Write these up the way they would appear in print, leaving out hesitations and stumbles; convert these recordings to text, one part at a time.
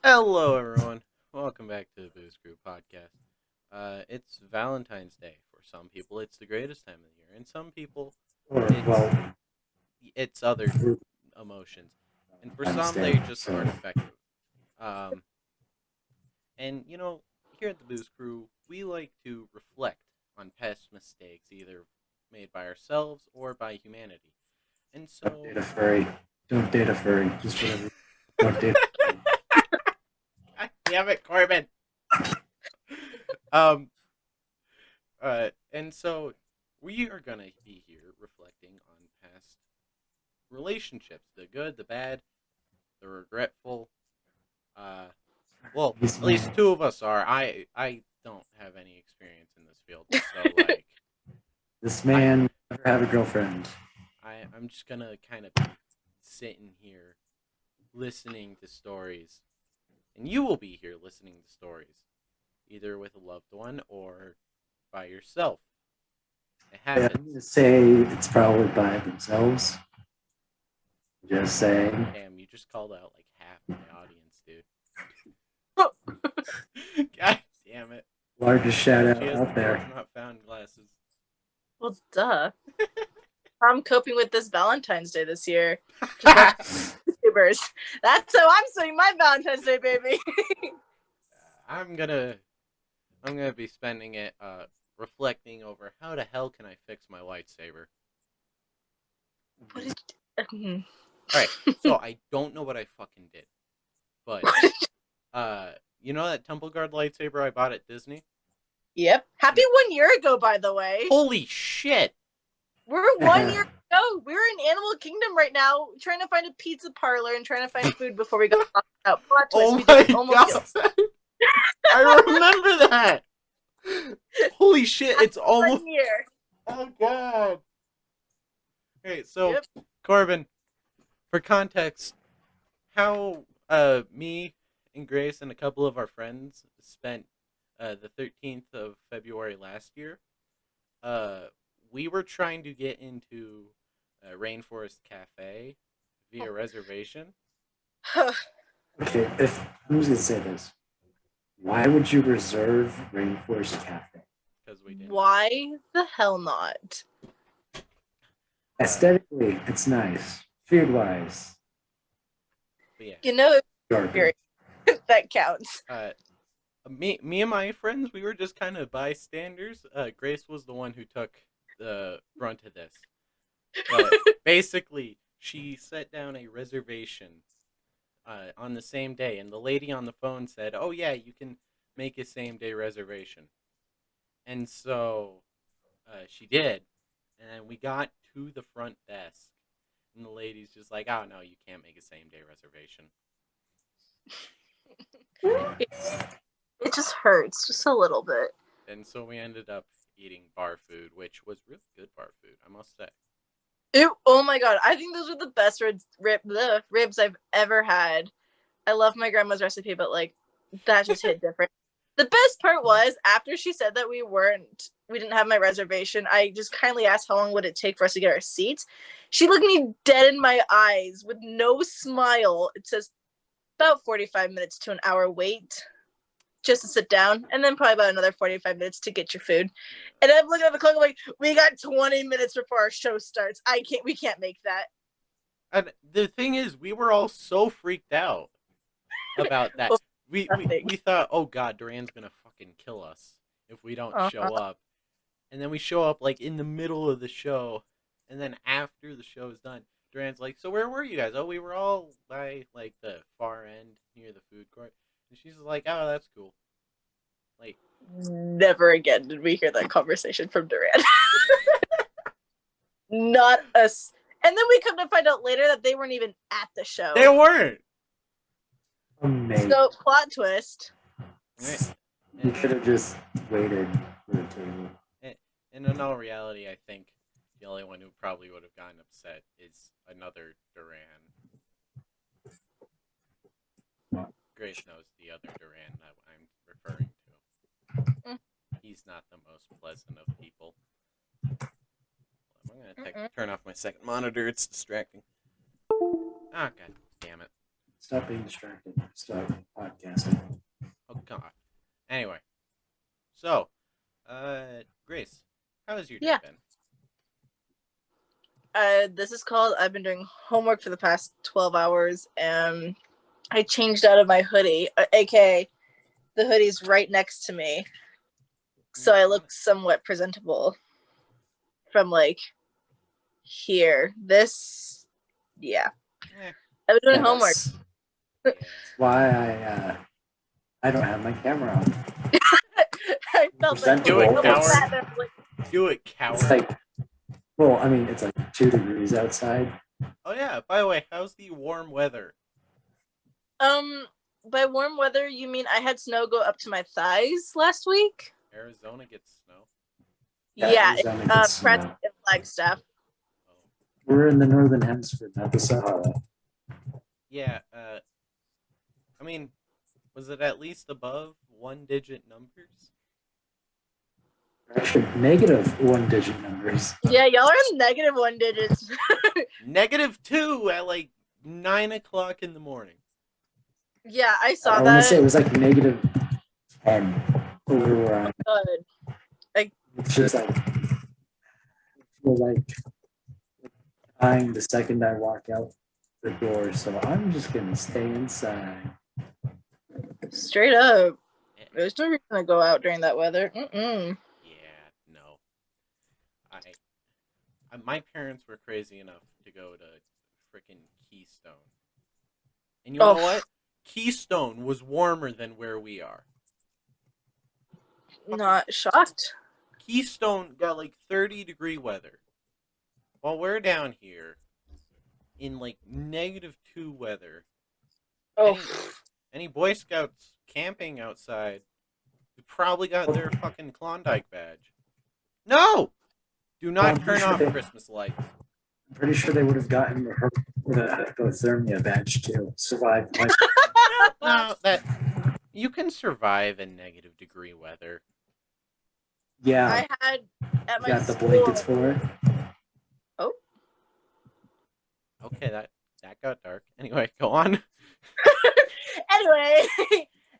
Hello, everyone. Welcome back to the Booze Crew podcast. It's Valentine's Day. For some people, it's the greatest time of the year, and some people, Or, it's well, it's other we're emotions, and for some, they Wednesday, just so aren't effective. Um, and here at the Booze Crew, we like to reflect on past mistakes, either made by ourselves or by humanity. And don't so, date a furry. Don't date a furry. Just whatever. Don't date a furry. God damn it, Corbin. um, and so we are gonna be here reflecting on past relationships, the good, the bad, the regretful. Uh, well, He's at least man. two of us are. I don't have any experience in this field, so like This I man never had a girlfriend. I'm just gonna kind of be sitting here listening to stories, and you will be here listening to stories, either with a loved one or by yourself. It Yeah, I'm happens. gonna say it's probably by themselves. Just saying. Damn, you just called out like half my audience, dude. God damn it. Largest shout She out has the out world's there. not found glasses. Well, duh. I'm coping with this Valentine's Day this year. Just watch YouTubers. That's how I'm spending my Valentine's Day, baby. I'm gonna be spending it reflecting over how the hell can I fix my lightsaber. What is? Mhm. Alright, so I don't know what I fucking did. But uh you know that Temple Guard lightsaber I bought at Disney? Yep. Happy 1 year ago, by the way. Holy shit! We're 1 year ago. We're in Animal Kingdom right now, trying to find a pizza parlor and trying to find food before we got locked out. Plot twist: Oh we my did almost god! get I remember that! Holy shit, it's almost 1 year. oh god. Okay, so Yep. Corbin, for context, how me and Grace and a couple of our friends spent the 13th of February last year. Uh, we were trying to get into Rainforest Cafe via reservation. Okay, if I'm just gonna say this. Why would you reserve Rainforest Cafe? Because we didn't. Why the hell not? Aesthetically, it's nice. Food wise, But yeah, You know, garbage. that counts. me and my friends, we were just kind of bystanders. Grace was the one who took the brunt of this. But basically, she set down a reservation on the same day, and the lady on the phone said, "Oh yeah, you can make a same day reservation." And so she did, and then we got to the front desk, and the lady's just like, "Oh no, you can't make a same day reservation." It just hurts just a little bit. And so we ended up eating bar food, which was really good bar food, I must say. Oh my god, I think those are the best ribs I've ever had. I love my grandma's recipe, but like that just hit different. The best part was after she said that we didn't have my reservation, I just kindly asked how long would it take for us to get our seats. She looked me dead in my eyes with no smile. It says about 45 minutes to an hour wait just to sit down, and then probably about another 45 minutes to get your food. And I'm looking at the clock, I'm like, we got 20 minutes before our show starts. We can't make that. And the thing is, we were all so freaked out about that. Oh, We thought, oh god, Duran's gonna fucking kill us if we don't uh-huh. show up. And then we show up like in the middle of the show, and then after the show is done, Duran's like, "So where were you guys?" "Oh, we were all by like the far end near the food court." And she's like, "Oh, that's cool." Like, Never again did we hear that conversation from Duran. Not us. And then we come to find out later that they weren't even at the show. they weren't. Amazing. So plot twist. Right? You could have just waited for the table. And in all reality, I think the only one who probably would have gotten upset is another Duran. Grace knows the other Duran that I'm referring to. He's not the most pleasant of people. I'm gonna turn off my second monitor. It's distracting. Ah, god damn it. Stop being distracted. Stop podcasting. Oh God. Anyway, so, Grace, how has your day Yeah. been? This is called I've been doing homework for the past 12 hours and I changed out of my hoodie, aka the hoodie's right next to me. So I look somewhat presentable from like here. This, yeah. Eh, I've been doing homework. yeah. Why I don't have my camera on. I felt like Do it, Presentable. coward. Do it, It's coward. like, well, I mean, it's like 2 degrees outside. Oh yeah. By the way, how's the warm weather? By warm weather you mean I had snow go up to my thighs last week? Arizona gets snow. Yeah, Arizona gets Fred snow. and Flagstaff. Oh. We're in the northern hemisphere, not the Sahara. Yeah. I mean, was it at least above 1-digit numbers? Actually, negative 1-digit numbers. Yeah, y'all are in negative 1 digits. -2 at like 9 o'clock in the morning. Yeah, I I saw want to that. say it was like negative 10 over where I'm. Good. It's just like, I feel like dying the second I walk out the door, so I'm just gonna stay inside. Straight up. There's no reason to go out during that weather. Mm-mm. Yeah, no. My parents were crazy enough to go to freaking Keystone. And you know what? Keystone was warmer than where we are. Not shocked. Keystone got like 30-degree weather. While we're down here in like -2 weather. Oh, Any Boy Scouts camping outside who probably got their fucking Klondike badge. No! Do not turn off Christmas lights. I'm pretty sure they would have gotten the hypothermia badge too. Survived. No, that you can survive in -degree weather. Yeah, I had at my got the school. blankets for it. Oh, Okay, that got dark. Anyway, go on. anyway,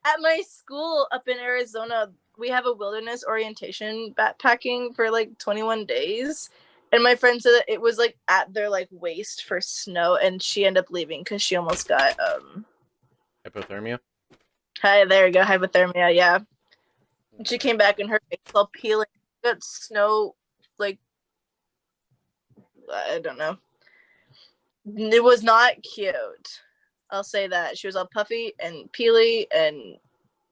at my school up in Arizona, we have a wilderness orientation backpacking for like 21 days. And my friend said that it was like at their like waist for snow, and she ended up leaving because she almost got Hypothermia? Hi, there you go, hypothermia, yeah. And she came back and her face all peeling. Got snow, like, I don't know. It was not cute. I'll say that. She was all puffy and peely and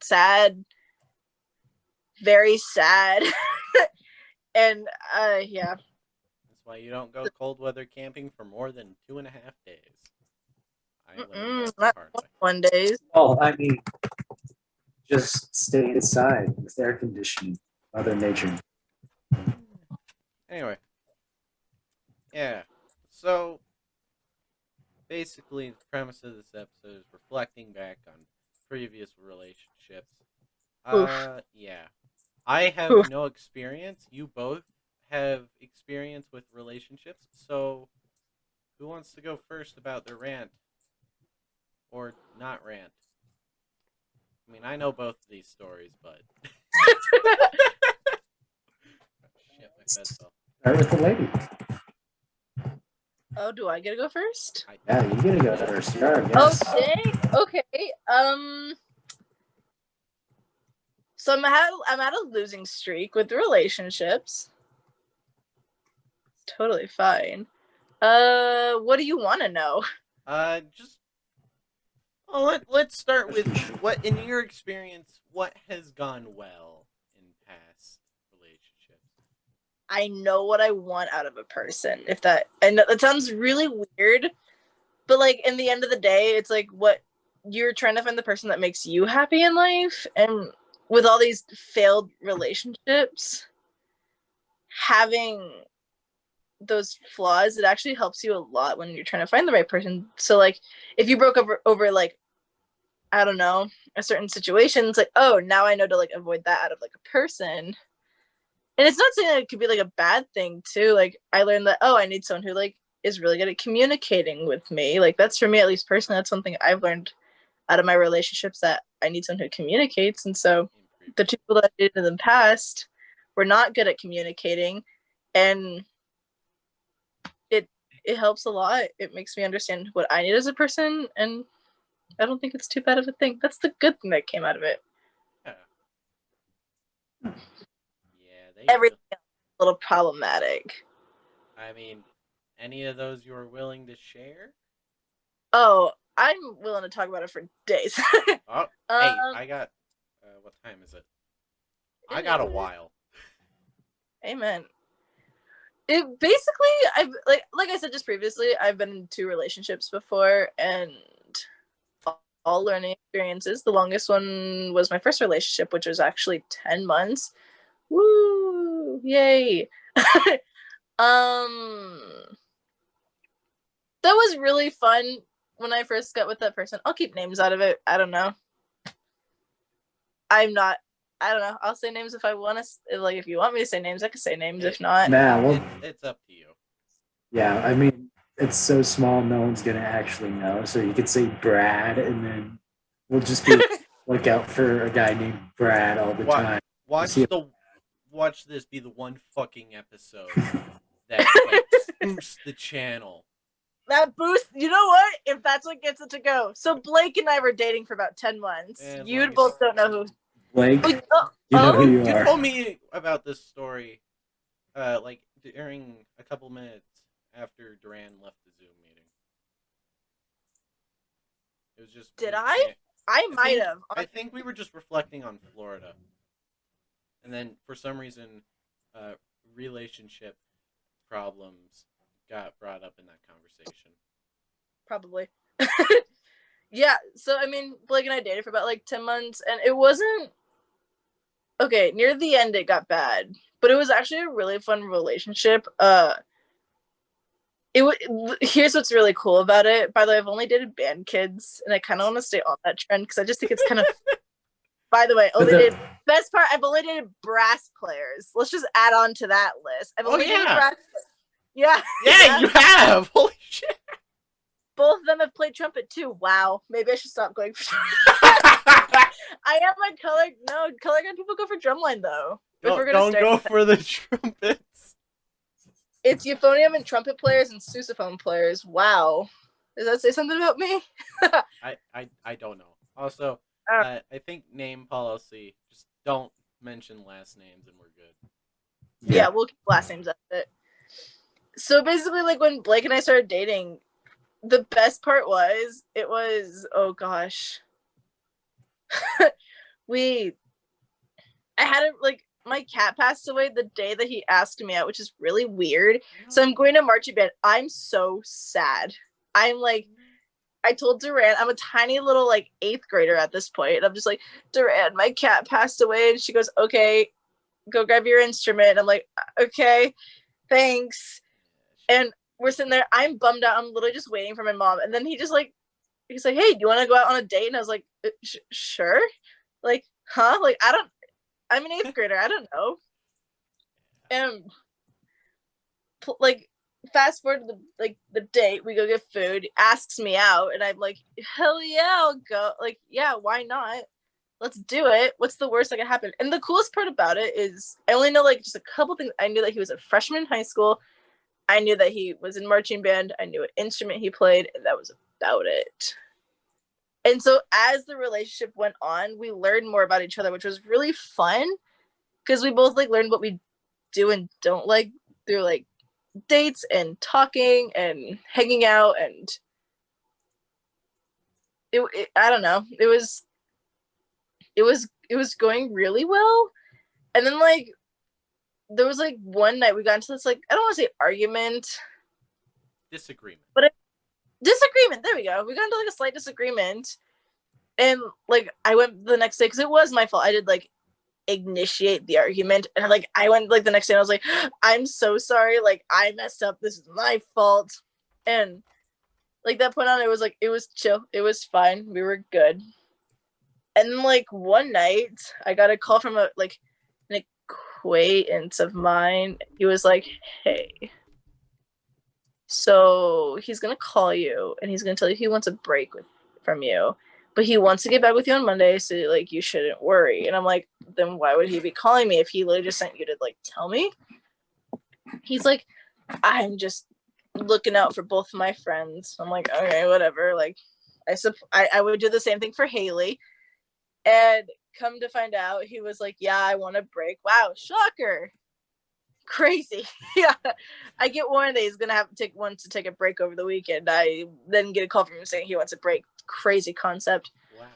sad. Very sad. And, yeah. That's why you don't go cold weather camping for more than 2.5 days. I learned that Not the hard way. 1 days. Well, I mean, just stay inside with air conditioning. Mother Nature. Anyway. Yeah. So, basically, the premise of this episode is reflecting back on previous relationships. Yeah. I have no experience. You both have experience with relationships. So, who wants to go first about their rant? Or not rant? I mean, I know both of these stories, but... Shit, my bed fell. Start with the lady. Oh, do I get to go first? Yeah, you gotta go first. You're our Oh, guest. dang. Okay. So I'm at a losing streak with relationships. It's totally fine. What do you want to know? Let's start with what, in your experience, what has gone well in past relationships? I know what I want out of a person. And that sounds really weird, but like in the end of the day, it's like what you're trying to find the person that makes you happy in life. And with all these failed relationships, having those flaws, it actually helps you a lot when you're trying to find the right person. So like if you broke up over like, I don't know, a certain situation, it's like, oh, now I know to like avoid that out of like a person. And it's not saying that it could be like a bad thing too. Like I learned that, oh, I need someone who like is really good at communicating with me. Like that's for me, at least personally, that's something I've learned out of my relationships, that I need someone who communicates. And so the two people that I dated in the past were not good at communicating, and it helps a lot. It makes me understand what I need as a person, and I don't think it's too bad of a thing. That's the good thing that came out of it. Yeah. Everything else is a little problematic. I mean, any of those you are willing to share? Oh, I'm willing to talk about it for days. Oh, hey, I got. What time is it? I got a while. Amen. It basically, I've like I said just previously, I've been in 2 relationships before, and all learning experiences. The longest one was my first relationship, which was actually 10 months. Woo! Yay! That was really fun when I first got with that person. I'll keep names out of it. I don't know. I don't know. I'll say names if I want to. Like, if you want me to say names, I can say names. If not, Nah, well, it's up to you. yeah, I mean, it's so small, no one's gonna actually know. So you could say Brad, and then we'll just be look out for a guy named Brad all the time. Watch this be the one fucking episode that like boosts the channel. That boost, you know what? If that's what gets it to go. So Blake and I were dating for about 10 months. You both don't know who. Blake, you know who you are. You told me about this story, like during a couple minutes after Duran left the Zoom meeting. It was just. Did I? I might have. I think we were just reflecting on Florida, and then for some reason, relationship problems got brought up in that conversation. Probably. Yeah, so I mean, Blake and I dated for about like 10 months, and it wasn't okay. Near the end, it got bad, but it was actually a really fun relationship. Here's what's really cool about it. By the way, I've only dated band kids, and I kind of want to stay on that trend because I just think it's kind of. By the way, best part, I've only dated brass players. Let's just add on to that list. I've only dated brass. Yeah. Yeah, you have. Holy shit. Both of them have played trumpet too. Wow. Maybe I should stop going for I have my color. No, color guard people go for drumline though. Don't go for the trumpets. It's euphonium and trumpet players and sousaphone players. Wow. Does that say something about me? I don't know. Also, I think name policy. Just don't mention last names and we're good. Yeah, we'll keep last names out of it. So basically, like when Blake and I started dating, the best part was oh gosh. I had my cat passed away the day that he asked me out, which is really weird. So I'm going to marching band. I'm so sad. I'm like, I told Duran, I'm a tiny little 8th grader at this point. And I'm just like, Duran, my cat passed away. And she goes, okay, go grab your instrument. And I'm like, okay, thanks. And we're sitting there. I'm bummed out. I'm literally just waiting for my mom. And then he's like, hey, do you want to go out on a date? And I was like, sure. Like, huh? Like, I'm an 8th grader. I don't know. And fast forward to the date, we go get food, asks me out, and I'm like, hell yeah, I'll go. Like, yeah, why not? Let's do it. What's the worst that could happen? And the coolest part about it is I only know just a couple things. I knew that he was a freshman in high school. I knew that he was in marching band. I knew what instrument he played, and that was about it. And so as the relationship went on, we learned more about each other, which was really fun because we both learned what we do and don't like through dates and talking and hanging out, and it I don't know. It was going really well. And then there was one night we got into this I don't want to say argument. Disagreement. But disagreement. There we go. We got into a slight disagreement. And I went the next day because it was my fault. I did initiate the argument, and I went the next day and I was like, I'm so sorry, I messed up, this is my fault. And that point on, it was chill, it was fine, we were good. And then one night I got a call from an acquaintance of mine. He was like, hey, So he's gonna call you and he's gonna tell you he wants a break from you, but he wants to get back with you on Monday, so like you shouldn't worry. And I'm like, then why would he be calling me if he literally just sent you to like tell me? He's like, I'm just looking out for both of my friends. I'm like, okay, whatever. Like, I would do the same thing for Haley. And come to find out, he was like, yeah, I want a break. Wow, shocker. Crazy. Yeah. I get warned that he's going to have to take a break over the weekend. I then get a call from him saying he wants a break. Crazy concept. Wow.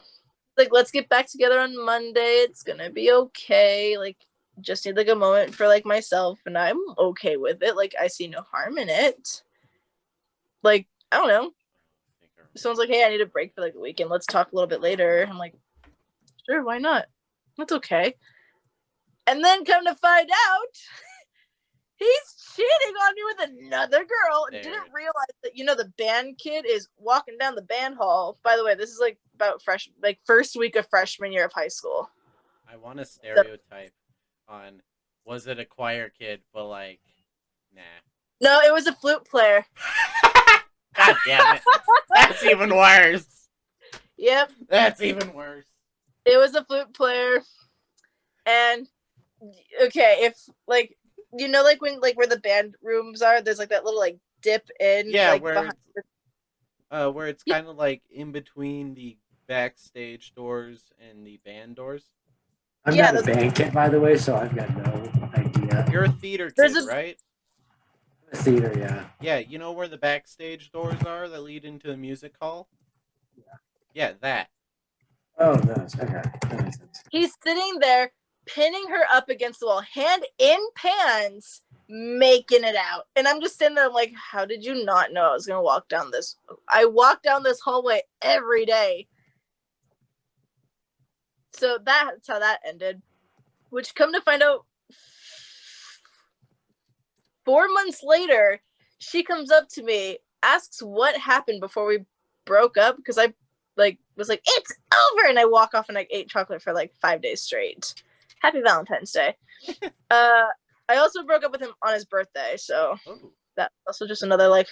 Like, let's get back together on Monday. It's going to be okay. Like, just need like a moment for like myself, and I'm okay with it. Like, I see no harm in it. Like, I don't know. Someone's like, hey, I need a break for like a weekend. Let's talk a little bit later. I'm like, sure, why not? That's okay. And then come to find out, he's cheating on me with another girl. There. Didn't realize that, the band kid is walking down the band hall. By the way, this is like about first week of freshman year of high school. I want a stereotype on, was it a choir kid, but like, nah. No, it was a flute player. God damn it. That's even worse. Yep. That's even worse. It was a flute player. And okay, if like like when like where the band rooms are, there's like that little like dip in. Yeah, like, where it's kind of like in between the backstage doors and the band doors. I'm not a band kid, by the way, so I've got no idea. You're a theater kid, right? Theater, yeah. Yeah, you know where the backstage doors are that lead into the music hall? Yeah, that. Oh, those. Okay. That makes sense. He's sitting there, pinning her up against the wall, hand in pants, making it out. And I'm just sitting there like, how did you not know I was going to walk down this? I walk down this hallway every day. So that's how that ended. Which, come to find out, 4 months later, she comes up to me, asks what happened before we broke up, because I was like, it's over, and I walk off and I ate chocolate for like 5 days straight. Happy Valentine's Day. I also broke up with him on his birthday, so that's also just another like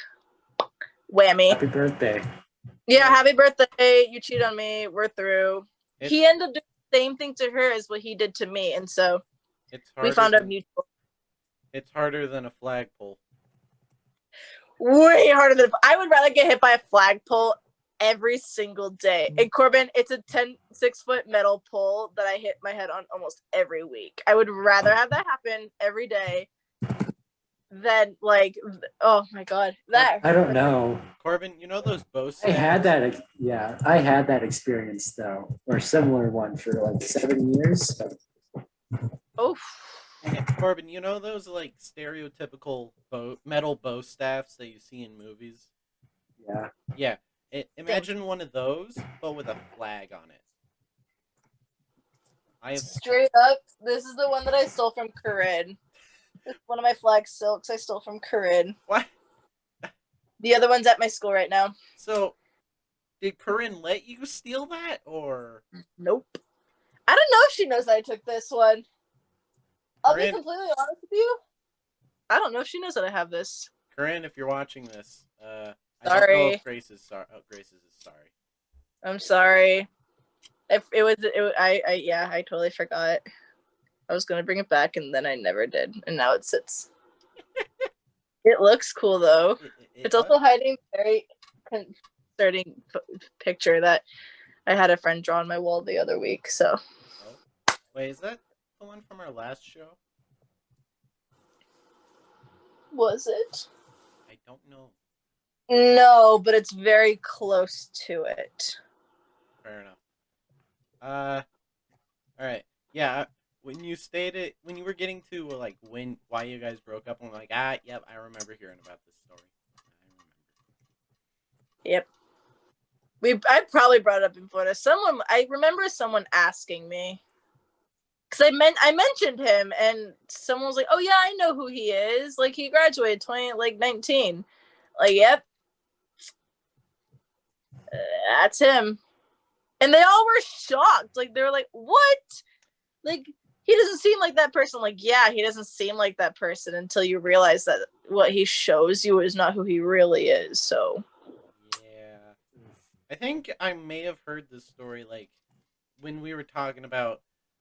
whammy. Happy birthday. Yeah, happy birthday. You cheated on me. We're through. He ended up doing the same thing to her as what he did to me, and so we found a mutual. It's harder than a flagpole. Way harder than I would rather get hit by a flagpole every single day. And Korbin, it's a 6-foot metal pole that I hit my head on almost every week. I would rather have that happen every day than like, oh my god, that. I don't know. Korbin, you know those bow I had that. Yeah, I had that experience though, or similar one for like 7 years. So. Oh. Korbin, you know those like stereotypical metal bow staffs that you see in movies? Yeah. Yeah. Imagine one of those, but with a flag on it. Straight up, this is the one that I stole from Corinne. It's one of my flag silks I stole from Corinne. What? The other one's at my school right now. So, did Corinne let you steal that, or? Nope. I don't know if she knows that I took this one. I'll be completely honest with you. I don't know if she knows that I have this. Corinne, if you're watching this, I sorry. don't know if Grace is sorry. Oh, Grace is sorry. I'm sorry. If I totally forgot. I was gonna bring it back and then I never did, and now it sits. It looks cool though. It's also hiding a very concerning picture that I had a friend draw on my wall the other week. So. Oh. Wait, is that the one from our last show? Was it? I don't know. No, but it's very close to it. Fair enough. All right. Yeah. When you were getting to like why you guys broke up, I'm like, yep, I remember hearing about this story. Yep. I probably brought it up in Florida. I remember someone asking me, because I mentioned him, and someone was like, "Oh yeah, I know who he is. Like he graduated 19. Like, yep, that's him." And they all were shocked. Like they were like, "What?" Like he doesn't seem like that person. Like, yeah, he doesn't seem like that person until you realize that what he shows you is not who he really is. So, Yeah. I think I may have heard this story, like, when we were talking about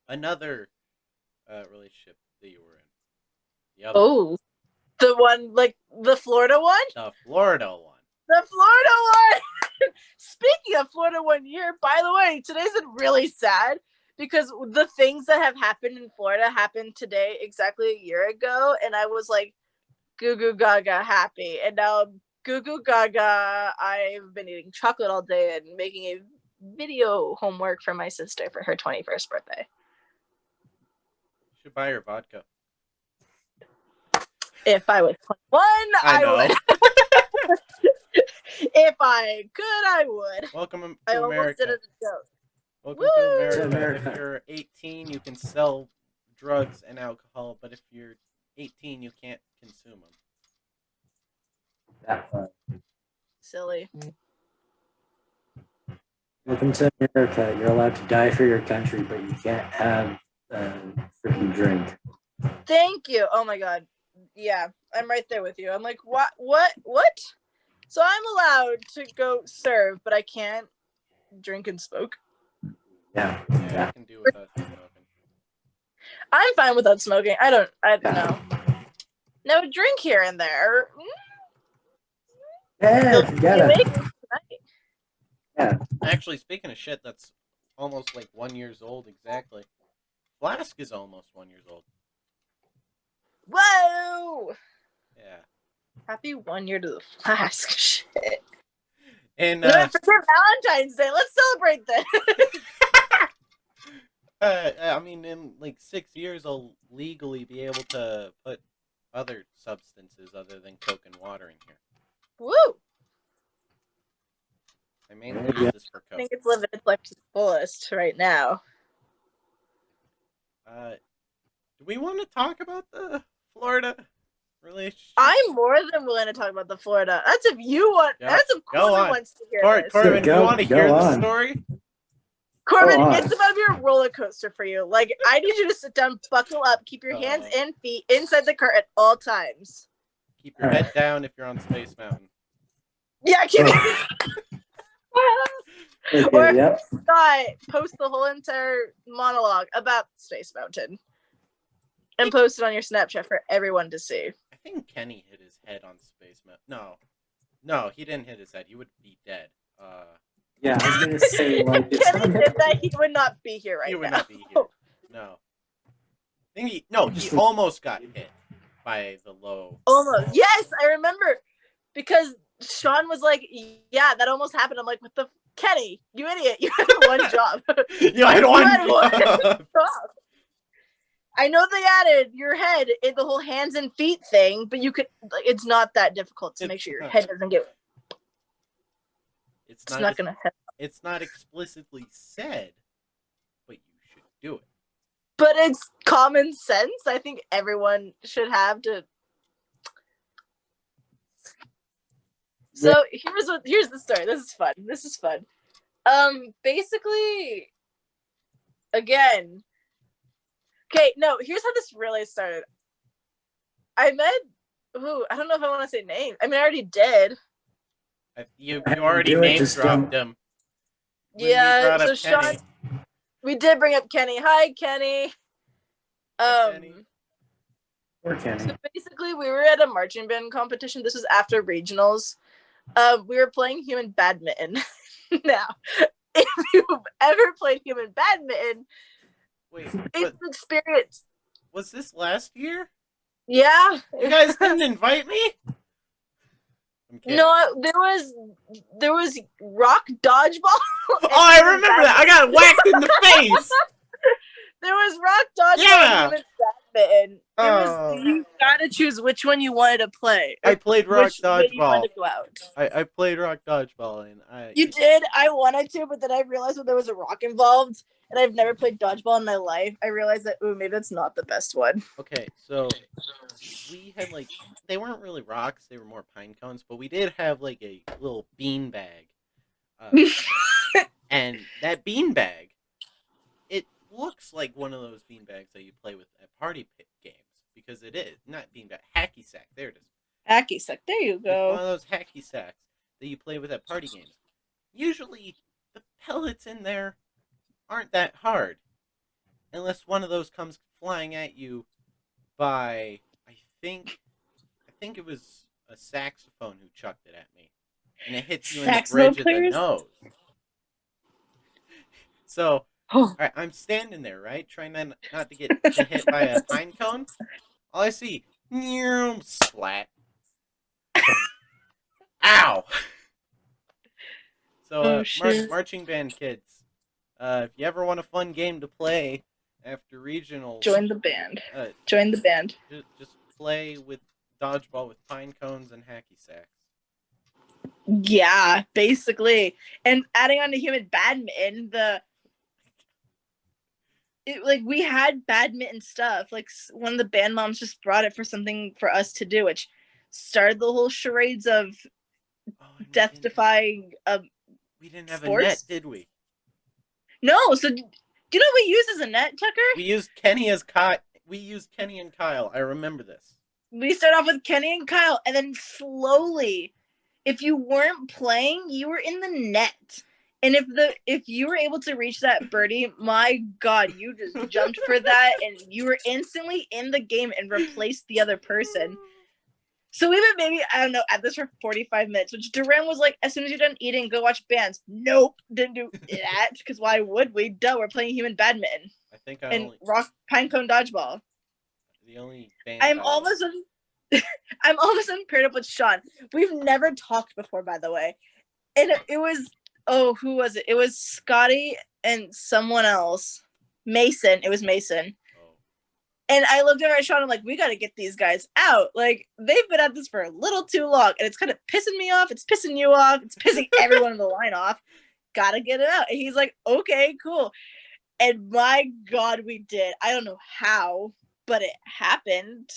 another relationship that you were in. The other one. oh, the one, like, the Florida one? The Florida one. The Florida one! Speaking of Florida 1 year, by the way, today's been really sad because the things that have happened in Florida happened today exactly a year ago, and I was like goo goo gaga happy, and now goo goo gaga. I've been eating chocolate all day and making a video homework for my sister for her 21st birthday. You should buy her vodka. If I was 21, I know. would. If I could, I would. Welcome I to almost America. did it as a joke. Welcome to Woo! America. America. If you're 18, you can sell drugs and alcohol, but if you're 18, you can't consume them. That part. Silly. Welcome to America. You're allowed to die for your country, but you can't have freaking drink. Thank you. Oh my god. Yeah, I'm right there with you. I'm like, what? So I'm allowed to go serve, but I can't drink and smoke. Yeah. Yeah, I can do without smoking. I'm fine without smoking. I don't know. No, drink here and there. Yeah, you gotta. Yeah. Actually, speaking of shit, that's almost like 1 year old exactly. Flask is almost 1 year old. Whoa! Yeah. Happy 1 year to the flask. Shit. And For Valentine's Day, let's celebrate this. I mean, in like 6 years, I'll legally be able to put other substances other than Coke and water in here. Woo! I mainly use this for I Coke. think it's living its life to the fullest right now. Do we want to talk about the Florida relationship? I'm more than willing to talk about the Florida. That's if you want. Go- That's if go Korbin on. wants to hear this. Corbin, do you want to go hear the on. story? Korbin, Go on. it's about to be a roller coaster for you. Like, I need you to sit down, buckle up, keep your hands and feet inside the car at all times. Keep your head down if you're on Space Mountain. Yeah, keep Okay, Or- yep. Scott, post the whole entire monologue about Space Mountain. And post it on your Snapchat for everyone to see. I think Kenny hit his head on Space Mountain. No, he didn't hit his head. He would be dead. Yeah, I was gonna say like it's Kenny not did that, he would not be here right he would now. not be here. No. He almost got hit by the low. Almost. Yes, I remember. Because Sean was like, yeah, that almost happened. I'm like, what the Kenny, you idiot. You had one job. You had one had one job. job. I know they added your head in the whole hands and feet thing, but you could like it's not that difficult to make sure your head doesn't get It's it's not gonna happen. It's not explicitly said, but you should do it. But it's common sense. I think everyone should have to. So here's the story. This is fun. Basically, again. Okay, no, here's how this really started. I met I don't know if I want to say name. I mean, I already did. You already Do it, name just dropped don't. him. When we Yeah, brought so up Sean, Kenny. we did bring up Kenny. Hi, Kenny. Hi, Kenny. Poor Kenny. So basically, we were at a marching band competition. This was after regionals. We were playing human badminton. Now, if you've ever played human badminton, Wait, it's an experience. was this last year? Yeah. You guys didn't invite me? I'm kidding. No, there was rock dodgeball. Oh, I remember that. I got whacked in the face. There was rock dodgeball Yeah. and human badminton. Oh. You gotta choose which one you wanted to play. I played rock which way you wanted dodgeball. to go out. I played rock dodgeball and You did. I wanted to, but then I realized when there was a rock involved, and I've never played dodgeball in my life. I realized that maybe that's not the best one. Okay, so we had like they weren't really rocks; they were more pine cones. But we did have like a little bean bag, and that bean bag, it looks like one of those beanbags that you play with at party pit games because it is not beanbag, hacky sack. There it is. Hacky sack. There you It's one go. of those hacky sacks that you play with at party games. Usually, the pellets in there aren't that hard, unless one of those comes flying at you by I think it was a saxophone who chucked it at me, and it hits you in the Saxophone bridge of the players. nose. So, Oh. all right, I'm standing there, right, trying not to get hit by a pine cone. All I see, splat. Ow! So, Oh shit. marching band kids, if you ever want a fun game to play after regionals, Join the band. uh, Join the band. just play with dodgeball with pine cones and hacky sacks. Yeah, basically. And adding on to human badminton, we had badminton stuff. Like one of the band moms just brought it for something for us to do, which started the whole charades of death-defying we didn't have sports. a net, did we? No. So do you know what we used as a net, Tucker? We used Kenny as Kyle. We used Kenny and Kyle. I remember this. We started off with Kenny and Kyle, and then slowly, if you weren't playing, you were in the net. And if you were able to reach that birdie, my God, you just jumped for that, and you were instantly in the game and replaced the other person. So we would maybe, I don't know, at this for 45 minutes, which Duran was like, as soon as you're done eating, go watch bands. Nope, didn't do that, because why would we? Duh, we're playing human badminton. I think rock pinecone dodgeball. The only band I'm all of a sudden paired up with Sean. We've never talked before, by the way. And it was, who was it? It was Scotty and someone else. Mason. It was Mason. And I looked over at Sean, I'm like, we got to get these guys out. Like, they've been at this for a little too long, and it's kind of pissing me off. It's pissing you off. It's pissing everyone in the line off. Got to get it out. And he's like, okay, cool. And my God, we did. I don't know how, but it happened.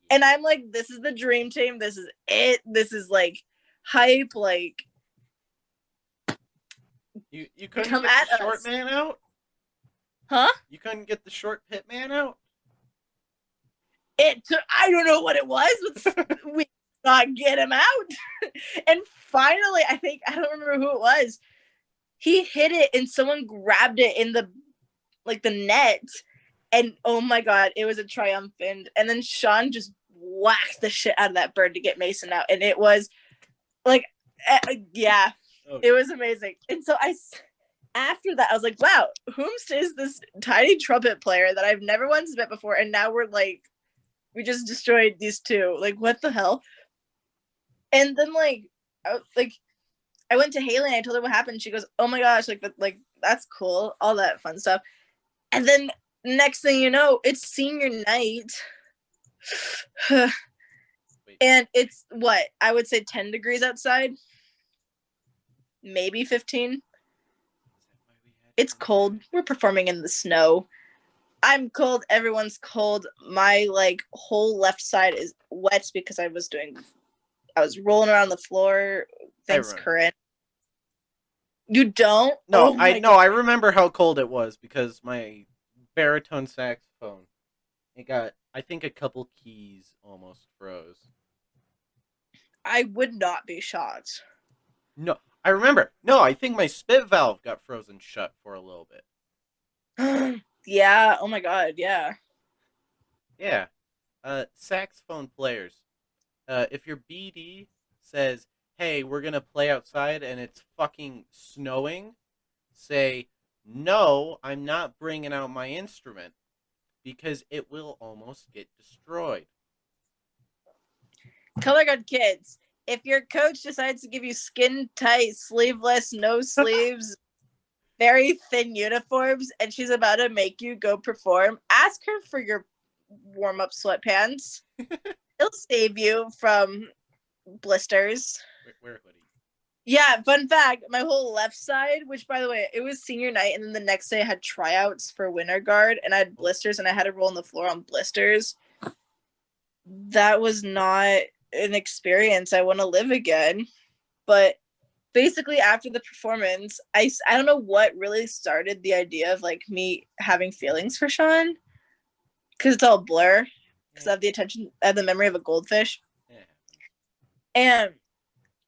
And I'm like, this is the dream team. This is it. This is, like, hype. Like, you couldn't come get at the short us. man out? Huh? You couldn't get the short pit man out? I don't know what it was, but we not get him out. And finally, I don't remember who it was. He hit it and someone grabbed it in the net. And oh my God, it was a triumphant. And then Sean just whacked the shit out of that bird to get Mason out. And it was like, yeah, It was amazing. And so after that, I was like, wow, whomst is this tiny trumpet player that I've never once met before? And now we're like, we just destroyed these two. Like, what the hell? And then I went to Haley and I told her what happened. She goes, oh my gosh, that's cool. All that fun stuff. And then next thing you know, it's senior night. And it's what? I would say 10 degrees outside. Maybe 15. It's cold. We're performing in the snow. I'm cold. Everyone's cold. My whole left side is wet because I was rolling around the floor. Thanks, Corinne. You don't? No, I remember how cold it was because my baritone saxophone, it got, I think, a couple keys almost froze. I would not be shocked. No, I remember. No, I think my spit valve got frozen shut for a little bit. Yeah. Oh my God. Yeah. Yeah. Saxophone players. If your BD says, hey, we're going to play outside and it's fucking snowing, say, no, I'm not bringing out my instrument because it will almost get destroyed. Color guard kids, if your coach decides to give you skin tight, sleeveless, no sleeves, very thin uniforms, and she's about to make you go perform, ask her for your warm-up sweatpants. It'll save you from blisters. Wear hoodie. Yeah, fun fact, my whole left side, which by the way, it was senior night, and then the next day I had tryouts for winter guard, and I had blisters, and I had to roll on the floor on blisters. That was not an experience I want to live again. But basically after the performance, I don't know what really started the idea of like me having feelings for Sean, because it's all blur. Because I have the memory of a goldfish. Yeah. And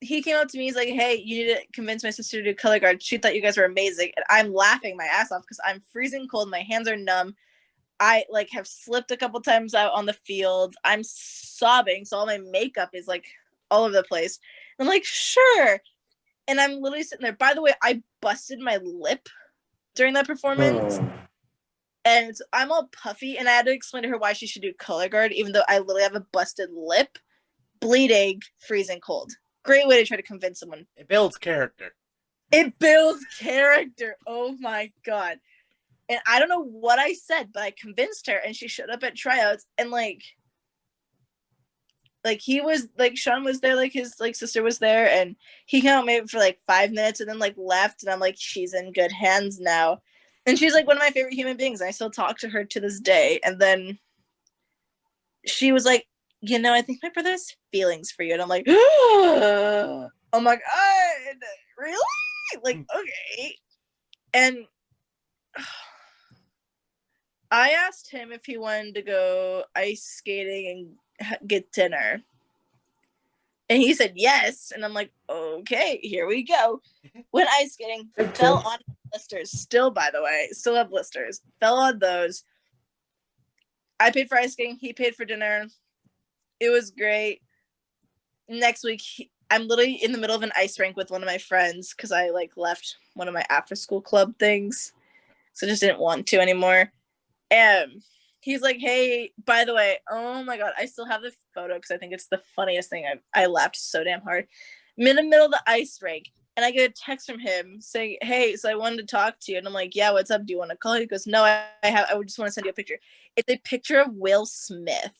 he came up to me. He's like, "Hey, you need to convince my sister to do color guard. She thought you guys were amazing." And I'm laughing my ass off because I'm freezing cold. My hands are numb. I like have slipped a couple times out on the field. I'm sobbing, so all my makeup is like all over the place. I'm like, "Sure." And I'm literally sitting there. By the way, I busted my lip during that performance. Oh. And I'm all puffy, and I had to explain to her why she should do color guard, even though I literally have a busted lip, bleeding, freezing cold. Great way to try to convince someone. It builds character. It builds character. Oh my god. And I don't know what I said, but I convinced her, and she showed up at tryouts, and like he was like Sean was there, like his like sister was there, and he came out maybe for like 5 minutes and then like left, and I'm like, she's in good hands now. And she's like one of my favorite human beings, and I still talk to her to this day. And then she was like, I think my brother has feelings for you. And I'm like, oh my god, really? Like, okay. And I asked him if he wanted to go ice skating and get dinner. And he said yes. And I'm like, okay, here we go. Went ice skating, fell on blisters. Still, by the way, still have blisters. Fell on those. I paid for ice skating. He paid for dinner. It was great. Next week, I'm literally in the middle of an ice rink with one of my friends because I like left one of my after school club things. So I just didn't want to anymore. And he's like, hey, by the way, oh my god, I still have the photo because I think it's the funniest thing. I laughed so damn hard. I'm in the middle of the ice rink, and I get a text from him saying, hey, so I wanted to talk to you. And I'm like, yeah, what's up? Do you want to call? He goes, no, I just want to send you a picture. It's a picture of Will Smith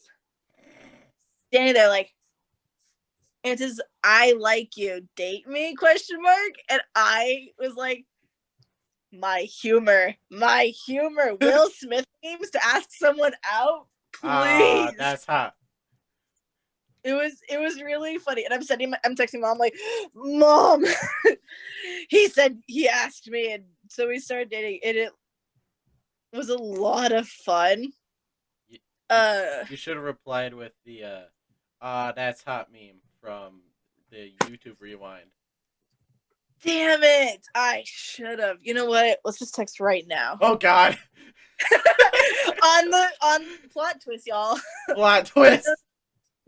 standing there like, and it says, I like you, date me, ? And I was like, my humor. Will Smith memes to ask someone out, please. That's hot. It was really funny, and I'm texting mom like, Mom, he said he asked me, and so we started dating, and it was a lot of fun. You should have replied with the that's hot meme from the YouTube Rewind. Damn it! I should have. You know what? Let's just text right now. Oh god. on plot twist, y'all. Plot twist.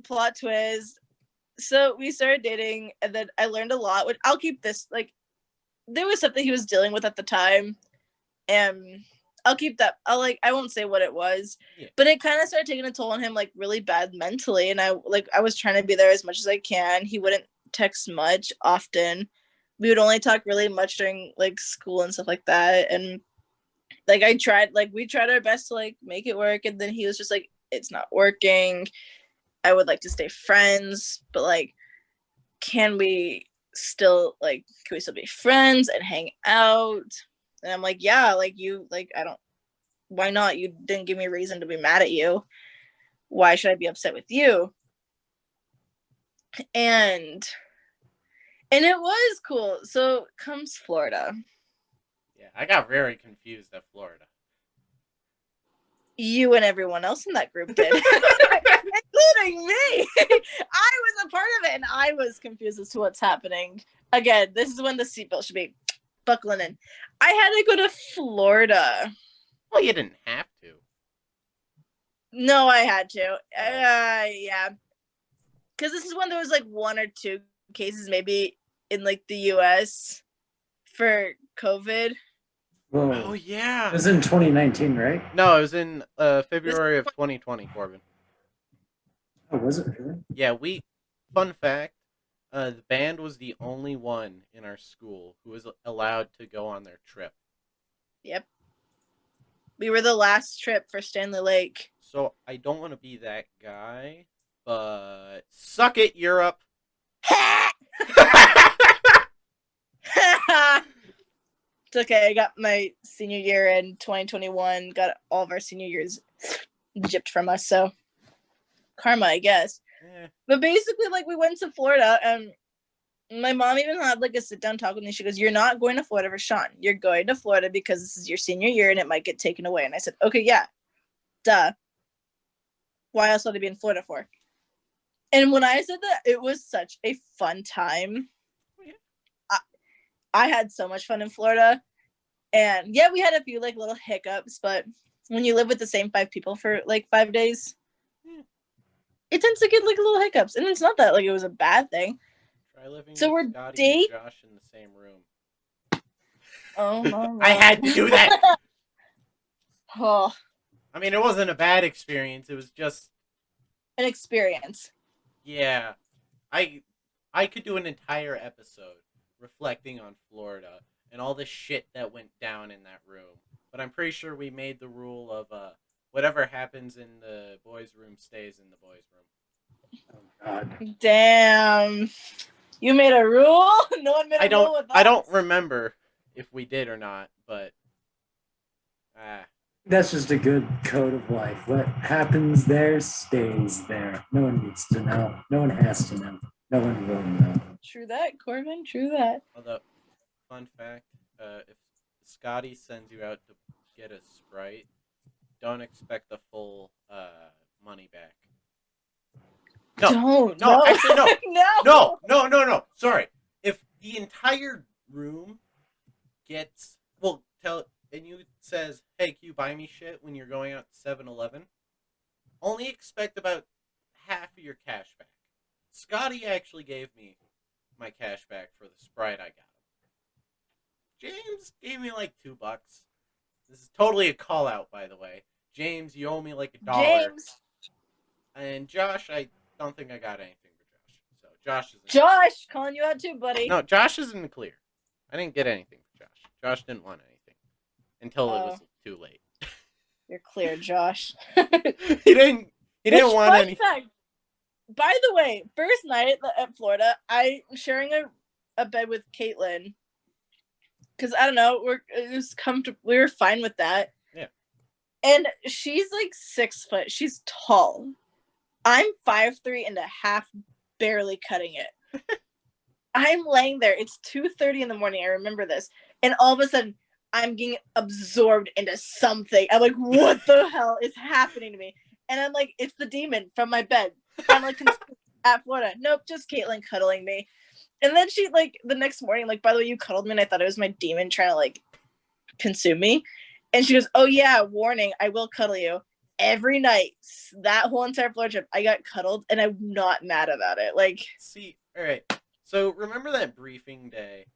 Plot twist. So we started dating, and then I learned a lot. Which I'll keep this, like, there was something he was dealing with at the time, and I'll keep that. I won't say what it was, but it kind of started taking a toll on him, like really bad mentally. And I was trying to be there as much as I can. He wouldn't text much often. We would only talk really much during like school and stuff like that. And like we tried our best to like make it work, and then he was just like, it's not working. I would like to stay friends, but like, can we still be friends and hang out? And I'm like, yeah, like you, like, why not? You didn't give me a reason to be mad at you. Why should I be upset with you? And it was cool. So comes Florida. Yeah, I got very confused at Florida. You and everyone else in that group did. Including me. I was a part of it, and I was confused as to what's happening. Again, this is when the seatbelt should be buckling in. I had to go to Florida. Well, you didn't have to. No, I had to. Yeah. Because this is when there was like 1 or 2 cases maybe in like the US for COVID. Whoa. Oh, yeah. It was in 2019, right? No, it was in February of 2020, Korbin. Oh, was it really? Yeah, fun fact, the band was the only one in our school who was allowed to go on their trip. Yep. We were the last trip for Stanley Lake. So I don't want to be that guy, but suck it, Europe. It's okay. I got my senior year in 2021. Got all of our senior years gypped from us. So karma, I guess. But basically, like, we went to Florida, and My mom even had like a sit down talk with me. She goes, "You're not going to Florida for Sean. You're going to Florida because this is your senior year and it might get taken away." And I said, "Okay, yeah, duh. Why else would I be in Florida for?" And when I said that, it was such a fun time. I had so much fun in Florida. And yeah, we had a few like little hiccups, but when you live with the same 5 people for like 5 days, it tends to get like little hiccups. And it's not that like it was a bad thing. Try living So with we're Scotty and Josh in the same room. Oh my God. I had to do that. Oh, I mean, it wasn't a bad experience. It was just an experience. yeah. I could do an entire episode reflecting on Florida and all the shit that went down in that room. But I'm pretty sure we made the rule of whatever happens in the boys' room stays in the boys' room. Oh God. Damn. You made a rule? No one made a rule with us. I don't remember if we did or not, but That's just a good code of life. What happens there stays there. No one needs to know. No one has to know. No one will know. True that, Korbin. True that. although, fun fact, if Scotty sends you out to get a Sprite, don't expect the full money back. No, Actually, no. No. Sorry. If the entire room gets and you says, "Hey, can you buy me shit when you're going out to 7-Eleven?" Only expect about half of your cash back. Scotty actually gave me my cash back for the Sprite I got him. James gave me like $2. This is totally a call out, by the way. James, you owe me like $1. James. And Josh, I don't think I got anything for Josh. So Josh is Josh, calling you out too, buddy. No, Josh is in the clear. I didn't get anything for Josh. Josh didn't want anything until it was too late. You're clear, Josh. He didn't want anything. Fact, by the way, first night at Florida, I'm sharing a bed with Caitlin. Because I don't know, we were fine with that. Yeah. And she's like 6 foot. She's tall. I'm 5'3.5", barely cutting it. I'm laying there. It's 2:30 in the morning. I remember this. And all of a sudden, I'm getting absorbed into something. I'm like, what the hell is happening to me? And I'm like, it's the demon from my bed. I'm like, at Florida. Nope, just Caitlin cuddling me. And then she, like, the next morning, like, by the way, you cuddled me, and I thought it was my demon trying to, like, consume me. And she goes, "Oh, yeah, warning, I will cuddle you." Every night, that whole entire Florida trip, I got cuddled, and I'm not mad about it. Like, see, all right. So remember that briefing day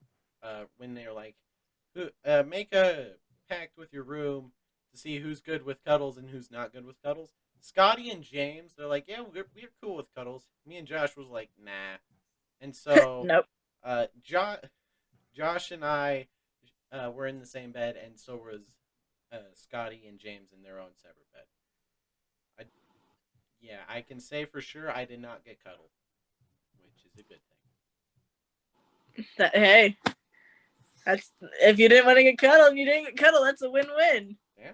when they're like, make a pact with your room to see who's good with cuddles and who's not good with cuddles? Scotty and James, they're like, yeah, we're cool with cuddles. Me and Josh was like, nah. And so, nope. Josh and I were in the same bed, and so was Scotty and James in their own separate bed. I can say for sure I did not get cuddled, which is a good thing. Hey, that's if you didn't want to get cuddled, you didn't get cuddled. That's a win-win. Yeah.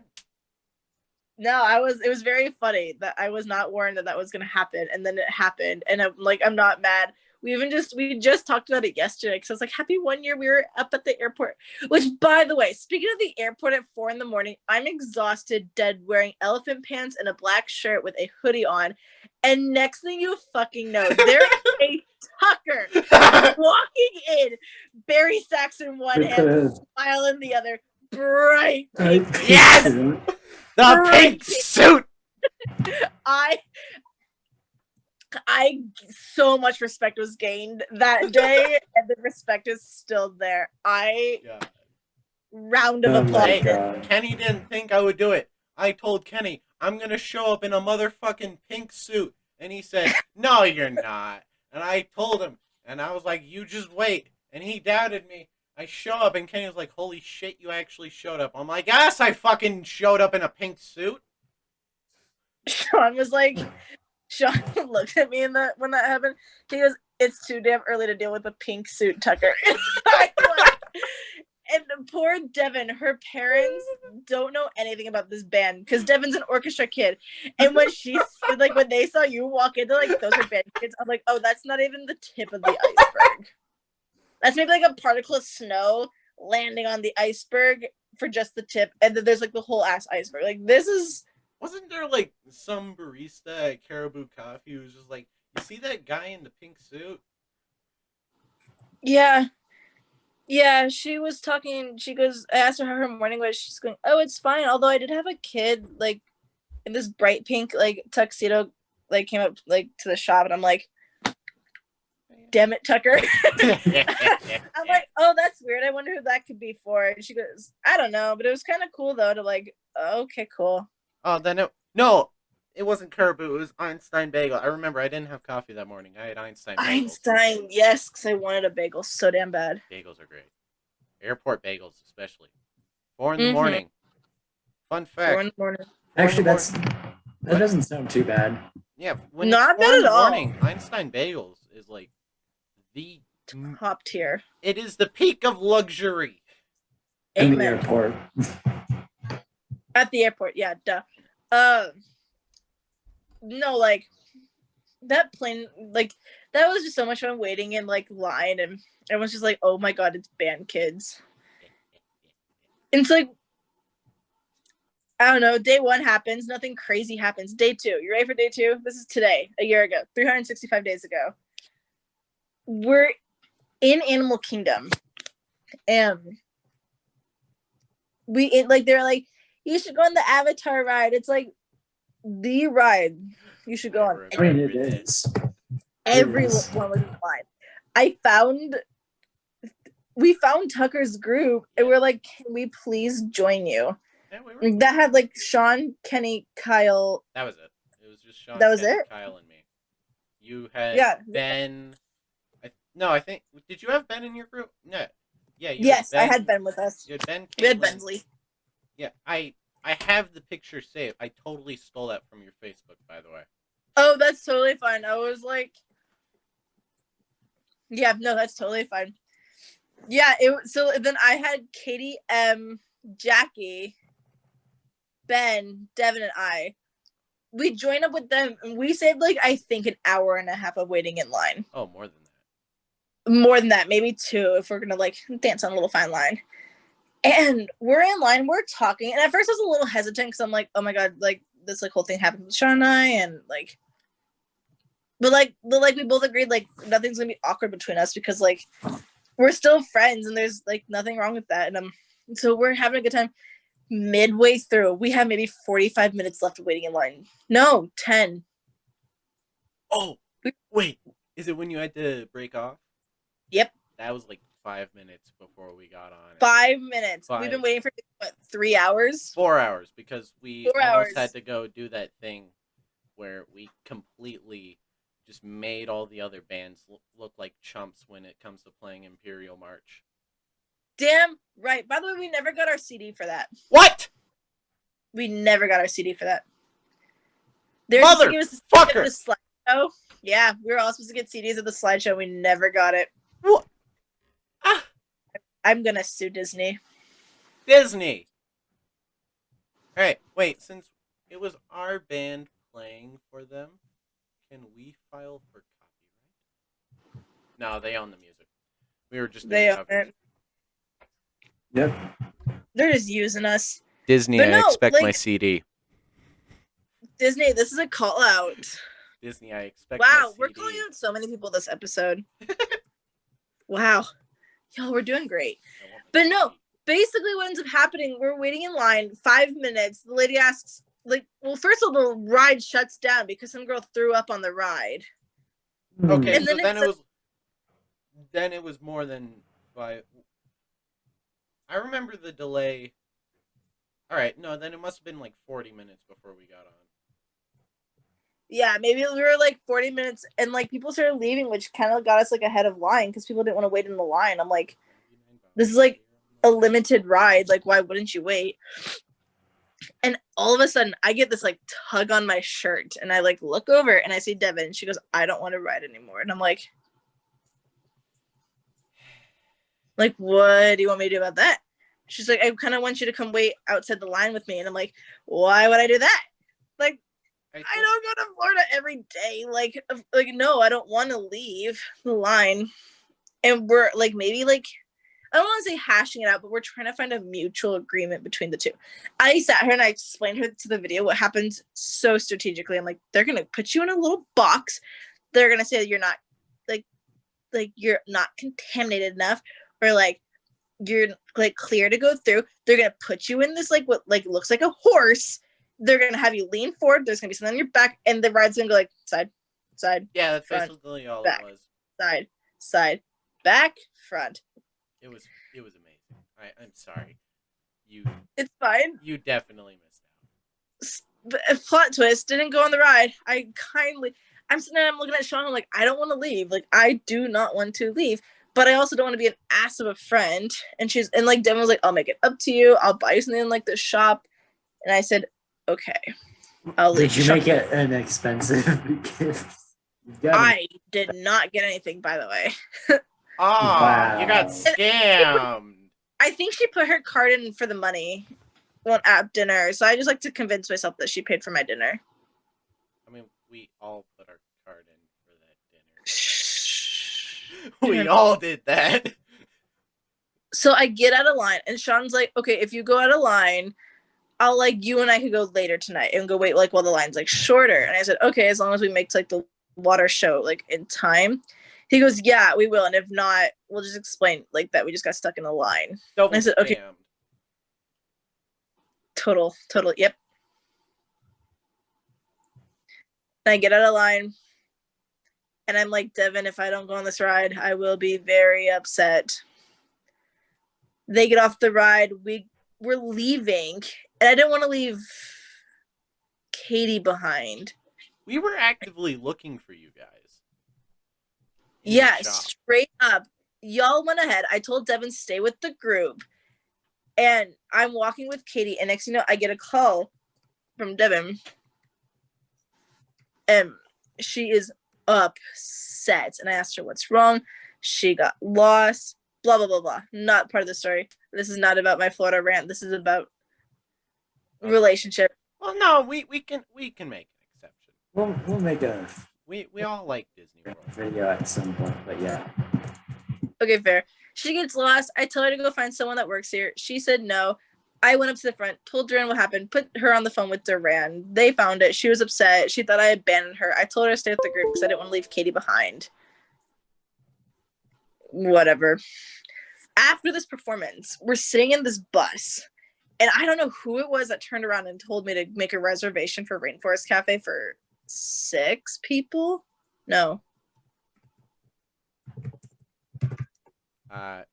No, it was very funny that I was not warned that was going to happen, and then it happened, and I'm not mad. We just talked about it yesterday because I was like, happy 1 year we were up at the airport. Which, by the way, speaking of the airport at 4 a.m, I'm exhausted, dead, wearing elephant pants and a black shirt with a hoodie on, and next thing you fucking know, there is a Tucker walking in, Barry Sachs in one hand, smile in the other, bright pink. Yes, the pink suit. I so much respect was gained that day, and the respect is still there. Round of applause. Kenny didn't think I would do it. I told Kenny, I'm going to show up in a motherfucking pink suit. And he said, no, you're not. And I told him, and I was like, you just wait. And he doubted me. I show up, and Kenny was like, holy shit, you actually showed up. I'm like, yes, I fucking showed up in a pink suit. Sean looked at me when that happened. He goes, "It's too damn early to deal with a pink suit, Tucker." And poor Devin, her parents don't know anything about this band because Devin's an orchestra kid. And when when they saw you walk in, they're like, "Those are band kids." I'm like, "Oh, that's not even the tip of the iceberg." That's maybe like a particle of snow landing on the iceberg for just the tip, and then there's like the whole ass iceberg. Like this is Wasn't there like some barista at Caribou Coffee who was just like, you see that guy in the pink suit? yeah. Yeah, she was talking. She goes, I asked her how her morning was. She's going, oh, it's fine. Although I did have a kid like in this bright pink like tuxedo like came up like to the shop, and I'm like, damn it, Tucker. I'm like, oh, that's weird. I wonder who that could be for. And she goes, I don't know, but it was kind of cool though to like, okay, cool. Oh, no, it wasn't Caribou. It was Einstein Bagel. I remember I didn't have coffee that morning. I had Einstein bagels. Einstein, yes, because I wanted a bagel so damn bad. Bagels are great. Airport bagels, especially. 4 in the morning. Fun fact. 4 in the morning. Actually, that doesn't sound too bad. Yeah, when Not it's 4 bad in the at all. morning, Einstein Bagels is like the Top tier. It is the peak of luxury. In the Amen. airport. At the airport, yeah, duh. No, like that plane, like that was just so much fun waiting in like line, and everyone's just like, oh my god, it's band kids. And it's like, I don't know, day 1 happens, nothing crazy happens. Day 2, you ready for day 2? This is today, a year ago, 365 days ago. We're in Animal Kingdom, and they're like, you should go on the Avatar ride. It's like the ride you should go on. I mean, it is. Everyone was in line. We found Tucker's group, and we're like, can we please join you? Yeah, we were. That had like Sean, Kenny, Kyle. That was it. It was just Sean, That was Kenny, it? Kyle, and me. You had Ben. I think. Did you have Ben in your group? No. Yeah. Yes, I had Ben with us. You had Ben. We had Caitlin. Bensley. Yeah, I have the picture saved. I totally stole that from your Facebook, by the way. Oh, that's totally fine. I was like, yeah, no, that's totally fine. Yeah, so then I had Katie, Jackie, Ben, Devin, and I. We joined up with them, and we saved like I think an hour and a half of waiting in line. Oh, more than that. More than that, maybe 2 if we're gonna like dance on a little fine line. And we're in line, we're talking, and at first I was a little hesitant because I'm like, oh my god, like this like whole thing happened with Sean and I, and like, but we both agreed like nothing's gonna be awkward between us because like we're still friends and there's like nothing wrong with that. And so we're having a good time. Midway through, we have maybe 45 minutes left of waiting in line. No, 10. Oh, wait, is it when you had to break off? Yep. That was like 5 minutes before we got on. 5 minutes. 5. We've been waiting for what, 3 hours? 4 hours because we 4 almost hours. had to go do that thing where we completely just made all the other bands look like chumps when it comes to playing Imperial March. Damn right. By the way, we never got our CD for that. What? We never got our CD for that. Motherfucker! Slideshow. Yeah, we were all supposed to get CDs at the slideshow. We never got it. What? Ah. I'm gonna sue Disney. Disney! Alright, wait, since it was our band playing for them, can we file for copyright? No, they own the music. We were just doing covers. Yep. They're just using us. Disney, But I no, expect like- my CD. Disney, this is a call out. Disney, I expect my Wow, CD. we're calling out so many people this episode. Wow. Y'all, we're doing great. I want my But no, CD. basically what ends up happening, we're waiting in line 5 minutes. The lady asks, like, well, first of all, the ride shuts down because some girl threw up on the ride. Okay, And so then then it was more than 5. I remember the delay. All right, no, then it must have been like 40 minutes before we got on. Yeah, maybe we were like 40 minutes, and like people started leaving, which kind of got us like ahead of line because people didn't want to wait in the line. I'm like, this is like a limited ride. Like, why wouldn't you wait? And all of a sudden, I get this like tug on my shirt, and I like look over and I see Devin. And she goes, "I don't want to ride anymore." And I'm like, what do you want me to do about that? She's like, I kind of want you to come wait outside the line with me. And I'm like, why would I do that? Like, I don't go to Florida every day. Like no, I don't want to leave the line. and we're like maybe like I don't want to say hashing it out, but we're trying to find a mutual agreement between the two. I sat here and I explained her to the video what happens so strategically. I'm like, they're gonna put you in a little box. They're gonna say that you're not like you're not contaminated enough, or like you're like clear to go through. They're gonna put you in this like what like looks like a horse. They're gonna have you lean forward. There's gonna be something on your back, and the ride's gonna go like side, Yeah, that's front, basically all back. it was. side, back, front. It was amazing. I'm sorry. It's fine. You definitely missed out. The plot twist didn't go on the ride. I'm sitting there, I'm looking at Sean, I'm like, I don't want to leave. Like, I do not want to leave. But I also don't want to be an ass of a friend. And like Devin was like, I'll make it up to you. I'll buy you something in like the shop. And I said, okay. I'll leave. Did you make it an expensive gift? I did not get anything, by the way. Oh, Wow. you got scammed. I think she put her card in for the money at dinner. So I just like to convince myself that she paid for my dinner. I mean, we all put our card in for that dinner. We all did that. So I get out of line, and Sean's like, okay, if you go out of line, I'll like you and I could go later tonight and go wait like while the line's like shorter. And I said, okay, as long as we make like the water show like in time. He goes, yeah, we will, and if not, we'll just explain like that we just got stuck in a line. Double I said, okay. scammed. Total, yep. And I get out of line, and I'm like, Devin, if I don't go on this ride, I will be very upset. They get off the ride. We're leaving, and I didn't want to leave Katie behind. We were actively looking for you guys. Yeah, straight up. Y'all went ahead. I told Devin stay with the group, and I'm walking with Katie, and next thing you know, I get a call from Devin, and she is upset, and I asked her what's wrong. She got lost, blah blah blah blah. Not part of the story. This is not about my Florida rant. This is about relationship. Well, no, we can make an exception. We'll make a We all like Disney World. video at some point, but yeah. Okay, fair. She gets lost. I tell her to go find someone that works here. She said no. I went up to the front, told Duran what happened, put her on the phone with Duran. They found it. She was upset. She thought I abandoned her. I told her to stay with the group because I didn't want to leave Katie behind. Whatever. After this performance, we're sitting in this bus, and I don't know who it was that turned around and told me to make a reservation for Rainforest Cafe for 6 people. No.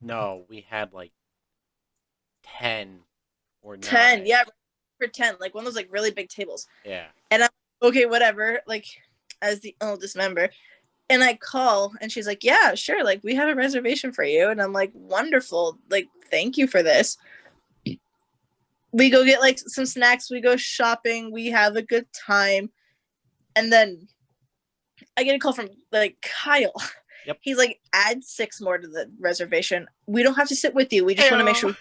No, we had like 10 or 9. 10, yeah, for 10, like one of those like really big tables. Yeah. And I'm okay, whatever, like as the oldest member. And I call, and she's like, yeah, sure, like we have a reservation for you. And I'm like, wonderful, like thank you for this. We go get like some snacks, we go shopping, we have a good time. And then I get a call from like Kyle. Yep. He's like, add 6 more to the reservation. We don't have to sit with you. We just want to make sure.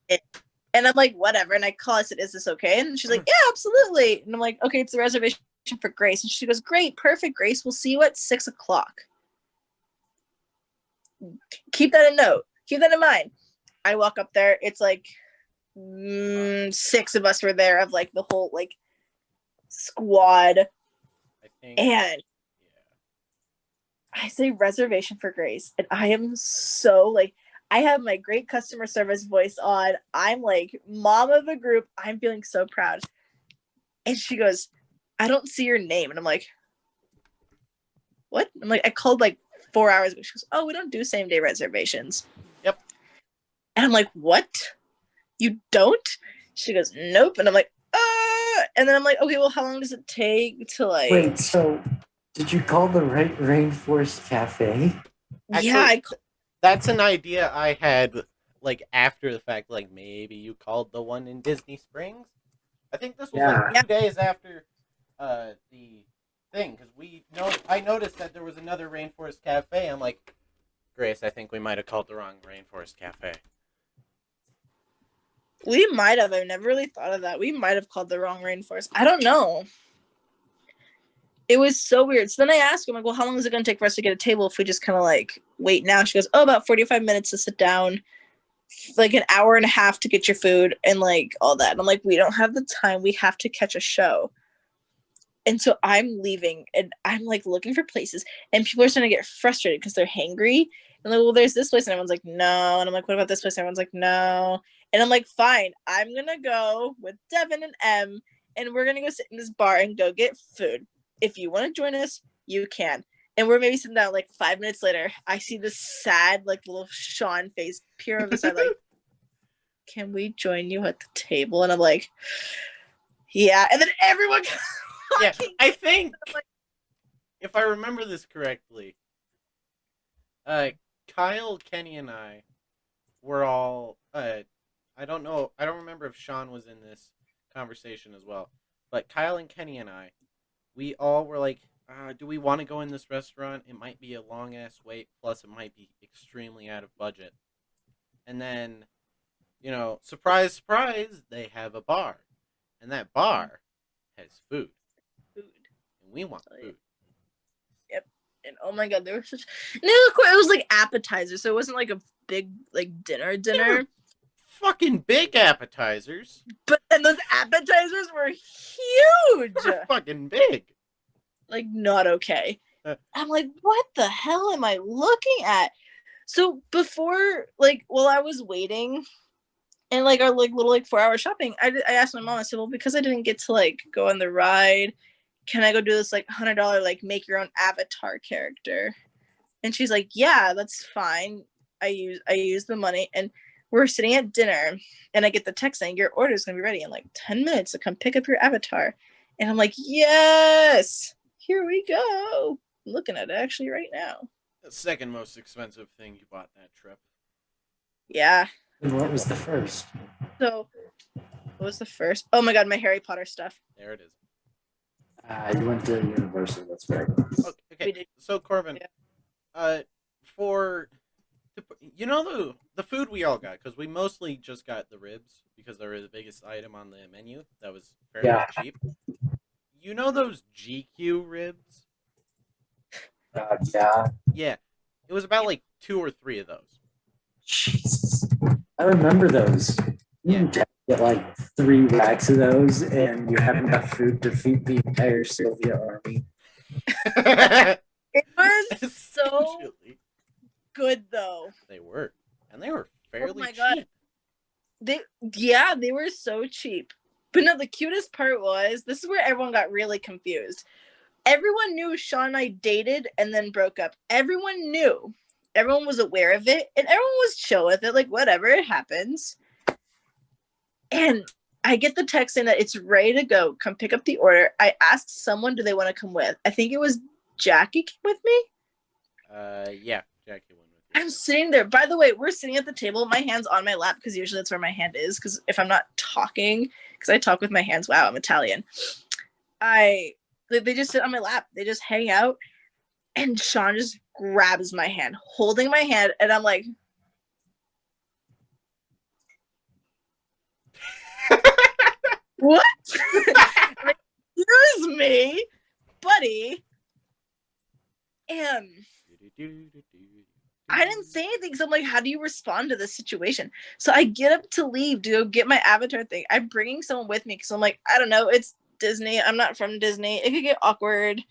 And I'm like, whatever. And I call, I said, is this okay? And she's like, yeah, absolutely. And I'm like, okay, it's a reservation for Grace. And she goes, great, perfect, Grace. We'll see you at 6 o'clock. Keep that in note. Keep that in mind. I walk up there. It's like 6 of us were there of like the whole like squad. I think. And I say reservation for Grace, and I am so like, I have my great customer service voice on. I'm like mom of the group. I'm feeling so proud. And she goes, I don't see your name. And I'm like, what? I'm like, I called like 4 hours ago. She goes, oh, we don't do same day reservations. Yep. And I'm like, what? You don't? She goes, nope. And I'm like, and then I'm like, okay, well, how long does it take to like... Wait, so did you call the Rainforest Cafe? Actually, yeah, that's an idea I had, like, after the fact, like, maybe you called the one in Disney Springs? I think this was, like, 2 days after the thing, because I noticed that there was another Rainforest Cafe. I'm like, Grace, I think we might have called the wrong Rainforest Cafe. We might have. I've never really thought of that. We might have called the wrong Rainforest. I don't know. It was so weird. So then I asked him, like, well, how long is it going to take for us to get a table if we just kind of like wait now? She goes, oh, about 45 minutes to sit down, like an hour and a half to get your food and like all that. And I'm like, we don't have the time. We have to catch a show. And so I'm leaving and I'm like looking for places and people are starting to get frustrated because they're hangry. And like, well, there's this place. And everyone's like, no. And I'm like, what about this place? And everyone's like, no. And I'm like, fine, I'm going to go with Devin and Em and we're going to go sit in this bar and go get food. If you want to join us, you can. And we're maybe sitting down like 5 minutes later. I see this sad, like little Sean face peer over the side, like, can we join you at the table? And I'm like, yeah. And then everyone yeah, I think if I remember this correctly, Kyle, Kenny, and I were all I don't know, I don't remember if Sean was in this conversation as well, but Kyle and Kenny and I, we all were like, do we want to go in this restaurant? It might be a long ass wait, plus it might be extremely out of budget. And then, you know, surprise, surprise, they have a bar, and that bar has food. And we want food. Yep. And oh my god, they were such. And it was like appetizers, so it wasn't like a big like dinner. Fucking big appetizers. But and those appetizers were huge. They're fucking big. Like not okay. I'm like, what the hell am I looking at? So before, like, while I was waiting, and like our like little like 4-hour shopping, I asked my mom. I said, well, because I didn't get to like go on the ride, can I go do this like $100 like make your own avatar character? And she's like, yeah, that's fine. I use the money, and we're sitting at dinner, and I get the text saying your order is gonna be ready in like 10 minutes to come pick up your avatar, and I'm like, yes, here we go. I'm looking at it actually right now. The second most expensive thing you bought that trip. Yeah. And what was the first? So, what was the first? Oh my god, my Harry Potter stuff. There it is. You went to Universal, that's right. Okay. So Korbin, you know the food we all got, because we mostly just got the ribs because they were the biggest item on the menu. That was fairly cheap. You know those GQ ribs? Yeah. Yeah. It was about like 2 or 3 of those. Jesus. I remember those. Yeah. You get like 3 racks of those, and you have enough food to feed the entire Soviet army. It was so good, though. They were. And they were fairly cheap. God. They were so cheap. But no, the cutest part was, this is where everyone got really confused. Everyone knew Sean and I dated and then broke up. Everyone knew. Everyone was aware of it, and everyone was chill with it. Like, whatever, it happens. And I get the text saying that it's ready to go. Come pick up the order. I asked someone, do they want to come with? I think it was Jackie came with me. Yeah, Jackie went with me. I'm sitting there. By the way, we're sitting at the table. My hand's on my lap because usually that's where my hand is. Because if I'm not talking, because I talk with my hands. Wow, I'm Italian. They just sit on my lap. They just hang out. And Sean just grabs my hand, holding my hand. And I'm like, what? Like, excuse me, buddy. And I didn't say anything because I'm like, how do you respond to this situation? So I get up to leave to go get my avatar thing. I'm bringing someone with me because I'm like, I don't know. It's Disney. I'm not from Disney. It could get awkward.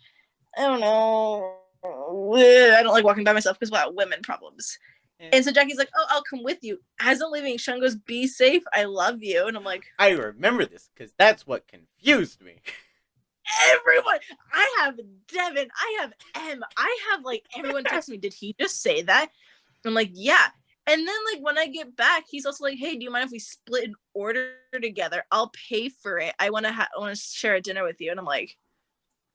I don't know. I don't like walking by myself because, wow, women problems. Yeah. And so Jackie's like, oh, I'll come with you. As I'm leaving, Sean goes, be safe. I love you. And I'm like, I remember this because that's what confused me. Everyone. I have Devin. I have Em. I have like everyone text me. Did he just say that? I'm like, yeah. And then like when I get back, he's also like, hey, do you mind if we split an order together? I'll pay for it. I want to share a dinner with you. And I'm like,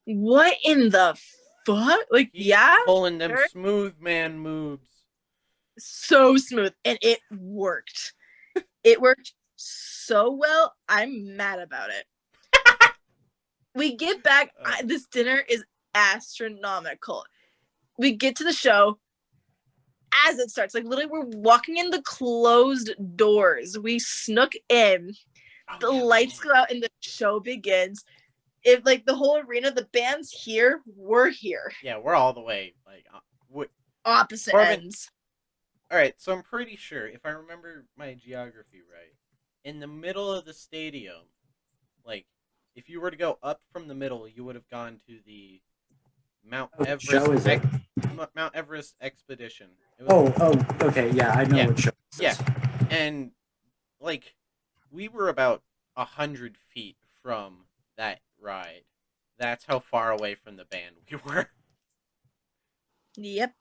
what in the fuck? Like, he's yeah, pulling them smooth man moves. So smooth, and it worked. It worked so well. I'm mad about it. We get back. This dinner is astronomical. We get to the show as it starts. Like literally, we're walking in the closed doors. We snuck in. The lights go out, and the show begins. if like the whole arena, the band's here, we're here. Yeah, we're all the way like Opposite Korbin, ends. all right, so I'm pretty sure if I remember my geography right, in the middle of the stadium, like if you were to go up from the middle, you would have gone to the Mount What Everest show is it? Mount Everest expedition. It Oh, okay, yeah, I know yeah, what show yeah, this is. and like we were about 100 feet from that ride. That's how far away from the band we were. Yep.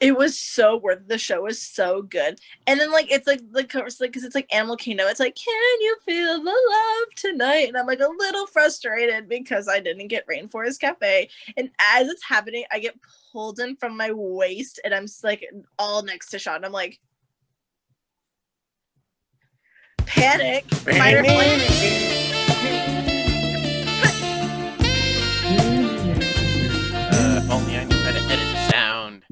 It was so worth it. The show was so good. And then like it's like because it's like Animal Kingdom. It's like, can you feel the love tonight? And I'm like a little frustrated because I didn't get Rainforest Cafe. And as it's happening, I get pulled in from my waist and I'm like all next to Sean. I'm like, panic. Fight or flight. If only I knew how to edit the sound.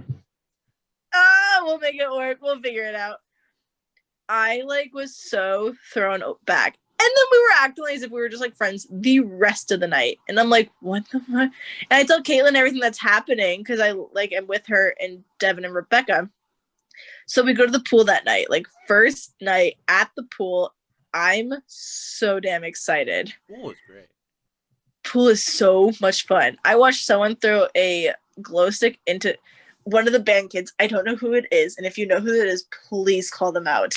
We'll make it work. We'll figure it out. I like was so thrown back. And then we were acting as if we were just like friends the rest of the night. And I'm like, what the fuck? And I tell Caitlin everything that's happening because I like am with her and Devin and Rebecca. So we go to the pool that night. Like first night at the pool. I'm so damn excited. Pool is great. Pool is so much fun. I watched someone throw a glow stick into one of the band kids. I don't know who it is. And if you know who it is, please call them out.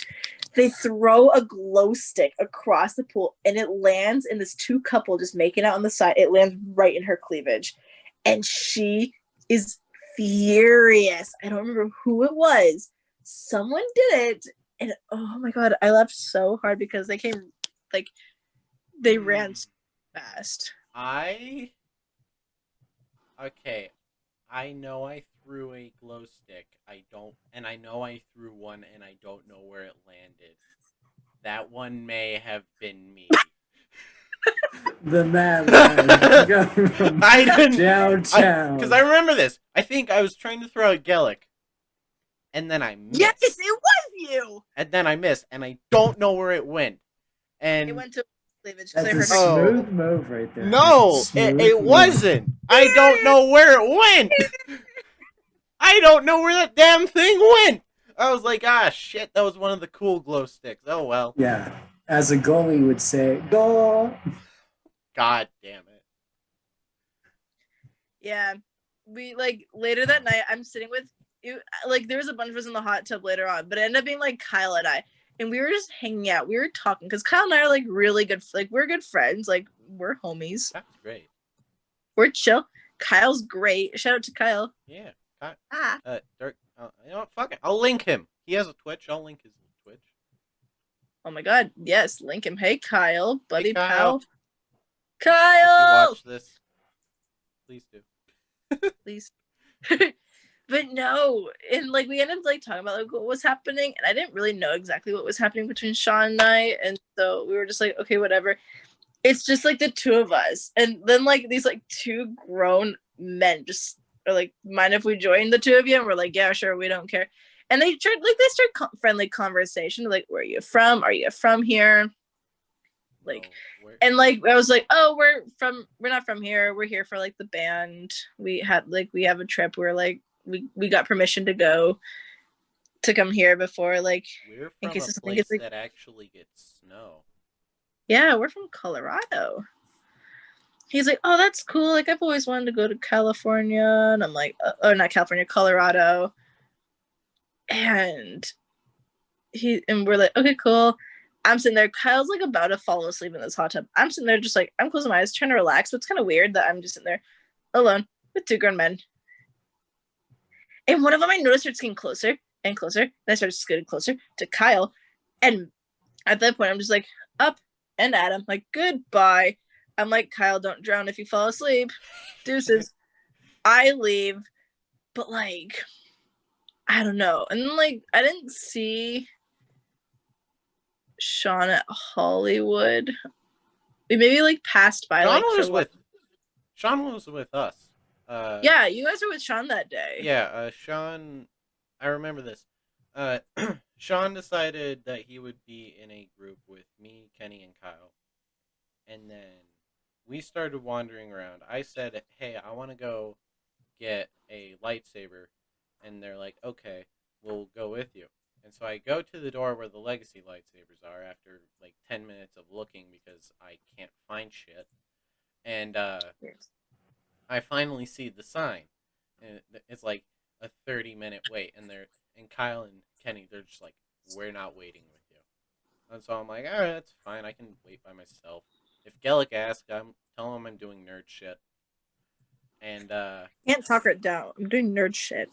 They throw a glow stick across the pool and it lands in this two couple just making out on the side. It lands right in her cleavage. And she is furious. I don't remember who it was. Someone did it. And oh my God, I laughed so hard because they came, like, they ran so fast. Okay. I know I threw a glow stick. I know I threw one and I don't know where it landed. That one may have been me. The man from I didn't downtown. because I remember this. I think I was trying to throw a Gellick, and then I missed. Yes, it was you. And then I missed, and I don't know where it went. And It went to cleavage. That's a Oh. smooth move right there. no, Smooth it move. wasn't. I don't know where it went. I don't know where that damn thing went. I was like, shit, that was one of the cool glow sticks. Oh well. Yeah, as a goalie would say, goal. God damn it. Yeah, we like later that night. I'm sitting with you. Like there was a bunch of us in the hot tub later on, but it ended up being like Kyle and I, and we were just hanging out. We were talking because Kyle and I are like really good. Like we're good friends. Like we're homies. That's great. We're chill. Kyle's great. Shout out to Kyle. Yeah. Dirk. You know what? Fuck it. I'll link him. He has a Twitch. I'll link his Twitch. Oh my God. Yes, link him. Hey Kyle, buddy Hey, Kyle. pal. Kyle. If you watch this, please do. Please. But no, and like we ended up like talking about like what was happening, and I didn't really know exactly what was happening between Sean and I, and so we were just like, okay, whatever. It's just like the two of us, and then like these like two grown men just are like, mind if we join the two of you? And we're like, yeah, sure, we don't care. And they start friendly conversation, like, where are you from? Are you from here? Like, and like I was like, oh, we're not from here. We're here for like the band. We have a trip. We're like we got permission to come here before like we're in from case a something place gets like, that actually gets snow. yeah, we're from Colorado. He's like, oh, that's cool. Like I've always wanted to go to California, and I'm like, oh, not California, Colorado. And we're like, okay, cool. I'm sitting there. Kyle's like about to fall asleep in this hot tub. I'm sitting there just like, I'm closing my eyes, trying to relax. But it's kind of weird that I'm just sitting there alone with two grown men. And one of them I noticed starts getting closer and closer. And I started scooting closer to Kyle. And at that point, I'm just like, up and at him. Like, goodbye. I'm like, Kyle, don't drown if you fall asleep. Deuces. I leave. But like, I don't know. And then like, I didn't see Sean at Hollywood. We maybe like passed by. Sean was with us. Yeah, you guys were with Sean that day. Yeah, Sean. I remember this. Sean decided that he would be in a group with me, Kenny, and Kyle. and then we started wandering around. I said, "Hey, I want to go get a lightsaber," and they're like, "Okay, we'll go with you." And so I go to the door where the legacy lightsabers are after like 10 minutes of looking because I can't find shit. And I finally see the sign. And it's like a 30-minute wait. And Kyle and Kenny, they're just like, "We're not waiting with you." And so I'm like, "All right, that's fine. I can wait by myself." If Gellick asks, tell him I'm doing nerd shit. And Can't talk it down. I'm doing nerd shit.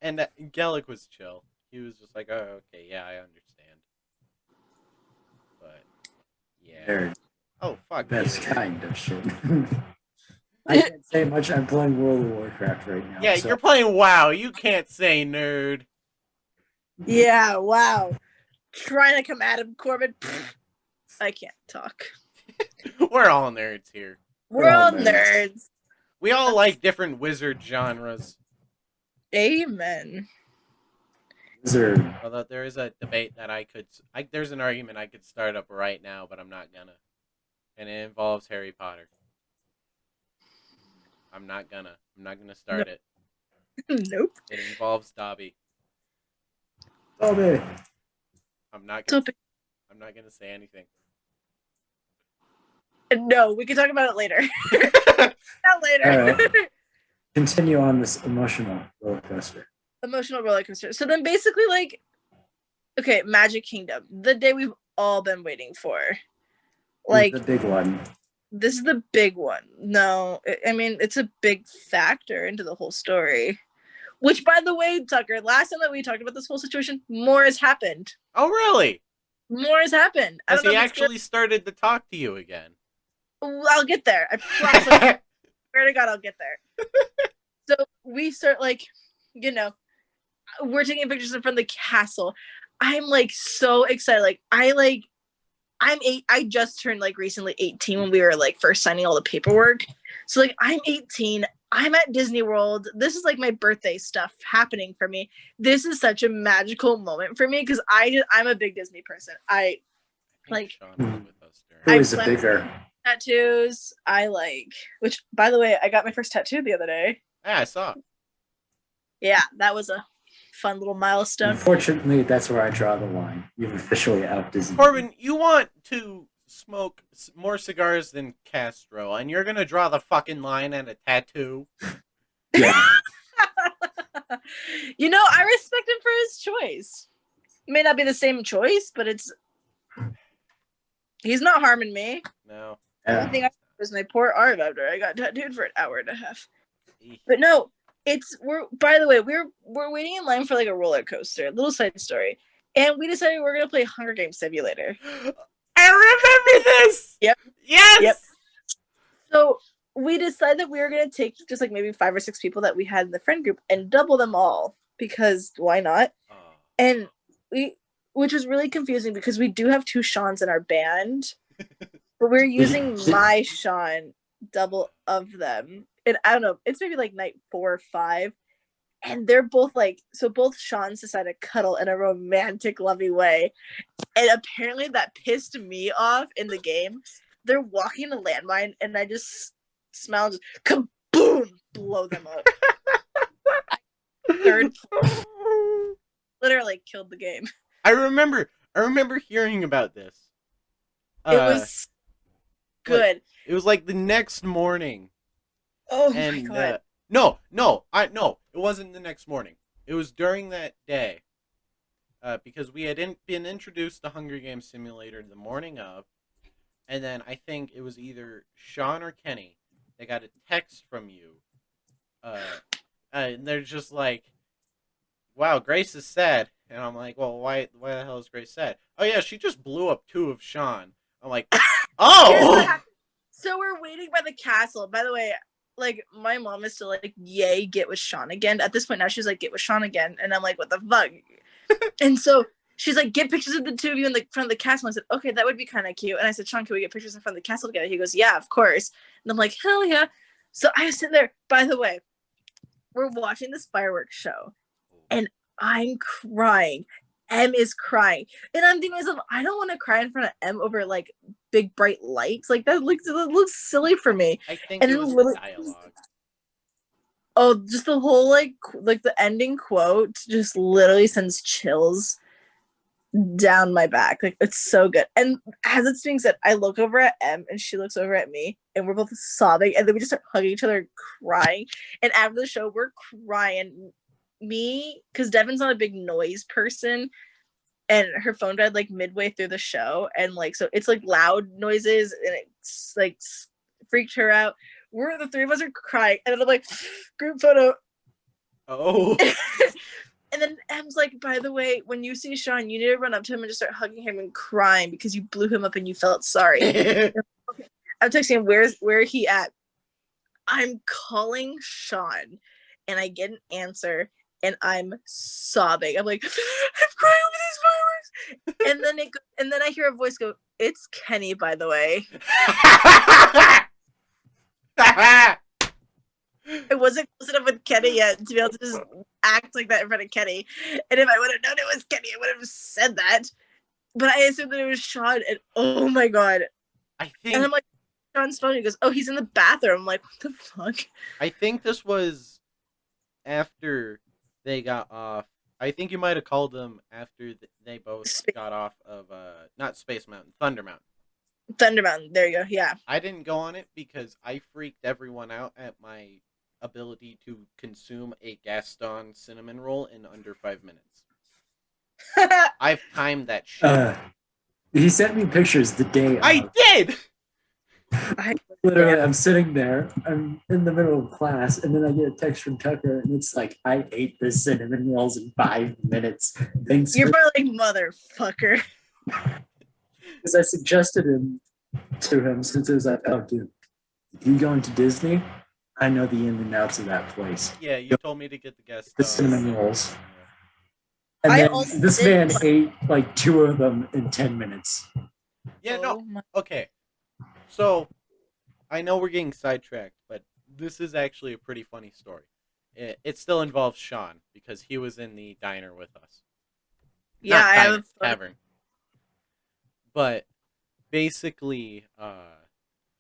and Gellick was chill. He was just like, "Oh, okay, yeah, I understand." But yeah. Nerd. Oh fuck. That's you. kind of shit. I can't say much. I'm playing World of Warcraft right now. Yeah, so you're playing WoW. You can't say nerd. Yeah, wow. Trying to come at him, Korbin. I can't talk. We're all nerds here. We're all nerds. nerds. We all like different wizard genres. Amen. Wizard. Although there is a debate that there's an argument I could start up right now, but I'm not gonna. And it involves Harry Potter. I'm not gonna start it. Nope. It involves Dobby. Dobby. I'm not Topic. gonna say anything. No, we can talk about it later. Not later. All right. Continue on this emotional roller coaster. Emotional roller coaster. So then basically, like, okay, Magic Kingdom, the day we've all been waiting for. Like, the big one. this is the big one. No, I mean, it's a big factor into the whole story. Which, by the way, Tucker, last time that we talked about this whole situation, more has happened. Oh really? More has happened. I Has don't he know if actually started to talk to you again? I'll get there. I promise. I swear to God, I'll get there. So we start, like, you know, we're taking pictures in front of the castle. I'm like so excited. I'm 8. I just turned like recently 18 when we were like first signing all the paperwork. So like I'm 18. I'm at Disney World. This is like my birthday stuff happening for me. This is such a magical moment for me because I'm a big Disney person. I like Sean was with us during. Who is a bigger? Tattoos. Which by the way, I got my first tattoo the other day. Yeah, I saw. Yeah, that was a fun little milestone. Unfortunately, that's where I draw the line. You've officially out Disney. Korbin, you want to smoke more cigars than Castro, and you're gonna draw the fucking line at a tattoo? Yeah. You know, I respect him for his choice. It may not be the same choice, but he's not harming me. No. The only thing I was my poor arm after I got tattooed for an hour and a half. But no, by the way, we're waiting in line for like a roller coaster, a little side story. And we decided we're gonna play Hunger Games Simulator. I remember this! Yep. Yes! Yep. So we decided that we were gonna take just like maybe 5 or 6 people that we had in the friend group and double them all because why not? Oh. And which was really confusing because we do have 2 Seans in our band, but we're using my Sean double of them. And I don't know, it's maybe like night 4 or 5. And they're both like, so both Seans decided to cuddle in a romantic, loving way. And apparently that pissed me off in the game. They're walking a landmine and I just smell and just kaboom, blow them up. Third literally killed the game. I remember hearing about this. It was good. It was like the next morning. Oh And my God. no, it wasn't the next morning. It was during that day. Because we had been introduced to Hunger Games Simulator the morning of, and then I think it was either Sean or Kenny. They got a text from you, and they're just like, "Wow, Grace is sad," and I'm like, "Well, why the hell is Grace sad?" "Oh yeah, she just blew up 2 of Sean." I'm like, "Oh." So we're waiting by the castle. By the way, like my mom is still like, "Yay, get with Sean again." At this point now, she's like, "Get with Sean again," and I'm like, "What the fuck?" And so she's like, "Get pictures of the 2 of you in the front of the castle." I said, "Okay, that would be kind of cute." And I said, "Sean, can we get pictures in front of the castle together?" He goes, "Yeah, of course." And I'm like, "Hell yeah!" So I was sitting there. By the way, we're watching this fireworks show, and I'm crying. M is crying, and I'm thinking to myself, I don't want to cry in front of M over like big bright lights. Like that looks silly for me. I think And it then was the literally, dialogue. oh, just the whole like the ending quote just literally sends chills down my back. Like it's so good. And as it's being said, I look over at M and she looks over at me and we're both sobbing and then we just start hugging each other and crying. And after the show, we're crying. Me, because Devin's not a big noise person, and her phone died like midway through the show, and like so it's like loud noises and it's like freaked her out. We're the three of us are crying, and then I'm like, group photo. Oh. And then M's like, by the way, when you see Sean, you need to run up to him and just start hugging him and crying because you blew him up and you felt sorry. Okay. I'm texting him, where he at? I'm calling Sean, and I get an answer, and I'm sobbing. I'm like, I'm crying over these fireworks. And then I hear a voice go, "It's Kenny, by the way." I wasn't close enough with Kenny yet to be able to just act like that in front of Kenny. And if I would have known it was Kenny, I would have said that. But I assumed that it was Sean, and oh my god. I think. And I'm like, Sean's phone. He goes, "Oh, he's in the bathroom." I'm like, what the fuck? I think this was after they got off. I think you might have called them after they both got off of not Space Mountain, Thunder Mountain. Thunder Mountain. There you go. Yeah. I didn't go on it because I freaked everyone out at my ability to consume a Gaston cinnamon roll in under 5 minutes. I've timed that shit. He sent me pictures the day. I did. Literally, I'm sitting there. I'm in the middle of class, and then I get a text from Tucker, and it's like, "I ate the cinnamon rolls in 5 minutes." Thanks. You're probably like, motherfucker. Because I suggested him to him since it was like, "Oh, dude, you going to Disney? I know the in and outs of that place." Yeah, you told me to get the Gaston. The cinnamon rolls. And then this man ate like 2 of them in 10 minutes. Yeah, no. Okay. So, I know we're getting sidetracked, but this is actually a pretty funny story. It still involves Sean because he was in the diner with us. Yeah, I have a tavern. But basically,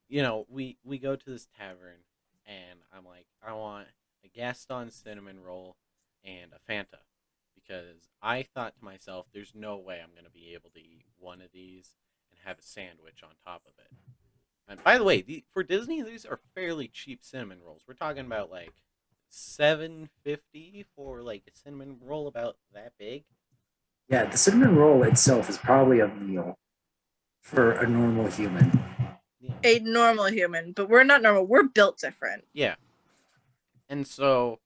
you know, we go to this tavern, and I'm like, I want a Gaston cinnamon roll and a Fanta. Because I thought to myself, there's no way I'm going to be able to eat one of these and have a sandwich on top of it. And by the way, for Disney, these are fairly cheap cinnamon rolls. We're talking about like $7.50 for like a cinnamon roll about that big. Yeah, the cinnamon roll itself is probably a meal for a normal human. Yeah. A normal human, but we're not normal. We're built different. Yeah. And so,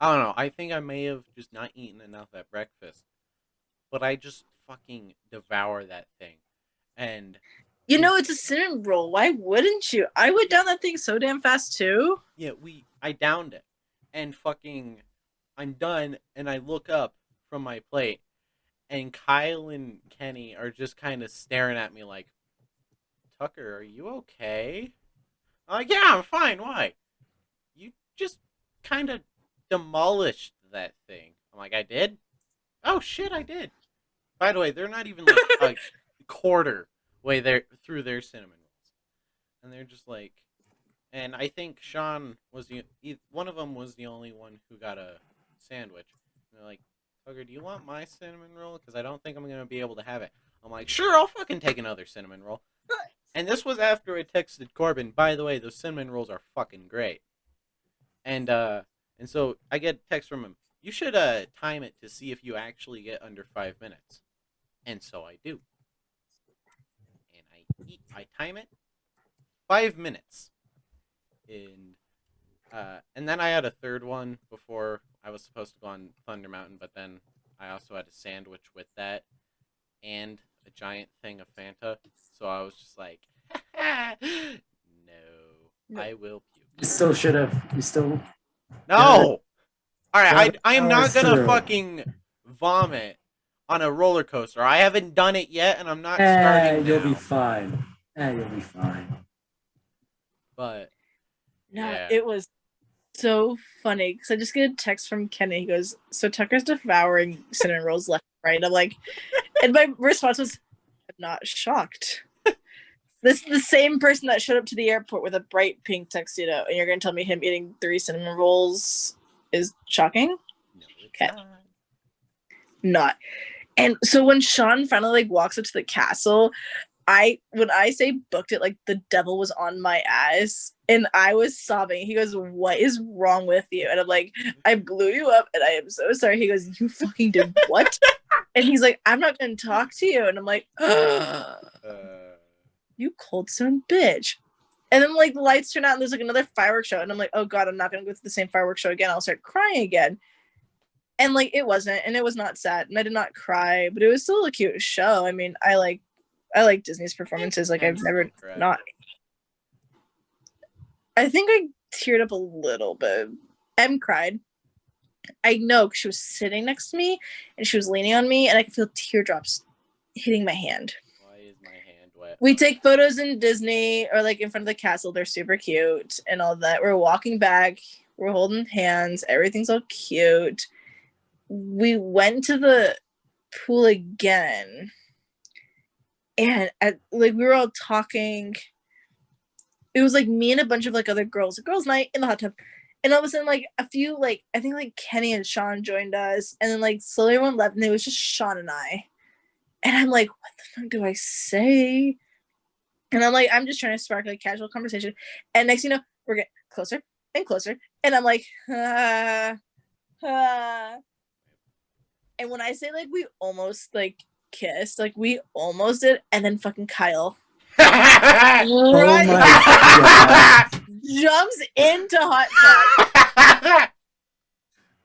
I don't know. I think I may have just not eaten enough at breakfast. But I just fucking devour that thing. And you know, it's a cinnamon roll. Why wouldn't you? I would down that thing so damn fast too. Yeah, I downed it. And fucking I'm done and I look up from my plate and Kyle and Kenny are just kind of staring at me like, "Tucker, are you okay?" I'm like, "Yeah, I'm fine. Why?" "You just kind of demolished that thing." I'm like, "I did?" "Oh shit, I did." By the way, they're not even like a quarter way there through their cinnamon rolls, and they're just like, and I think Sean was one of them was the only one who got a sandwich. And they're like, "Tucker, do you want my cinnamon roll? Because I don't think I'm gonna be able to have it." I'm like, "Sure, I'll fucking take another cinnamon roll." And this was after I texted Korbin, "By the way, those cinnamon rolls are fucking great." And so I get a text from him, "You should time it to see if you actually get under 5 minutes." And so I do. And I time it 5 minutes. And then I had a third one before I was supposed to go on Thunder Mountain, but then I also had a sandwich with that and a giant thing of Fanta. So I was just like, no, I will puke. You still should have. You still. No! Alright, I am not gonna through. fucking vomit on a roller coaster. I haven't done it yet, and I'm not starting now. You'll be fine. You'll be fine. But, no, yeah. It was so funny because I just get a text from Kenny. He goes, "So Tucker's devouring cinnamon rolls left right? I'm like, and my response was, I'm not shocked. This is the same person that showed up to the airport with a bright pink tuxedo, and you're going to tell me him eating 3 cinnamon rolls is shocking? No, it's Okay. not. Not. And so when Sean finally like walks up to the castle, when I say booked it, like the devil was on my ass and I was sobbing. He goes, "What is wrong with you?" And I'm like, "I blew you up and I am so sorry." He goes, "You fucking did what?" And he's like, "I'm not going to talk to you." And I'm like, "You cold son bitch." And then like the lights turn out and there's like another fireworks show. And I'm like, "Oh God, I'm not going to go to the same fireworks show again. I'll start crying again." And like it wasn't, and it was not sad, and I did not cry, but it was still a cute show. I mean, I like Disney's performances. Like I've never not. I think I teared up a little bit. Em cried. I know, because she was sitting next to me and she was leaning on me, and I could feel teardrops hitting my hand. Why is my hand wet? We take photos in Disney or like in front of the castle. They're super cute and all that. We're walking back. We're holding hands. Everything's all cute. We went to the pool again, and we were all talking. It was like me and a bunch of like other girls, a girls' night in the hot tub, and all of a sudden like a few like I think like Kenny and Sean joined us, and then like slowly everyone left, and it was just Sean and I, and I'm like, what the fuck do I say? And I'm like, I'm just trying to spark like casual conversation, and next you know we're getting closer and closer, and I'm like, And when I say like we almost like kissed, like we almost did, and then fucking Kyle Oh my god. jumps into hot tub.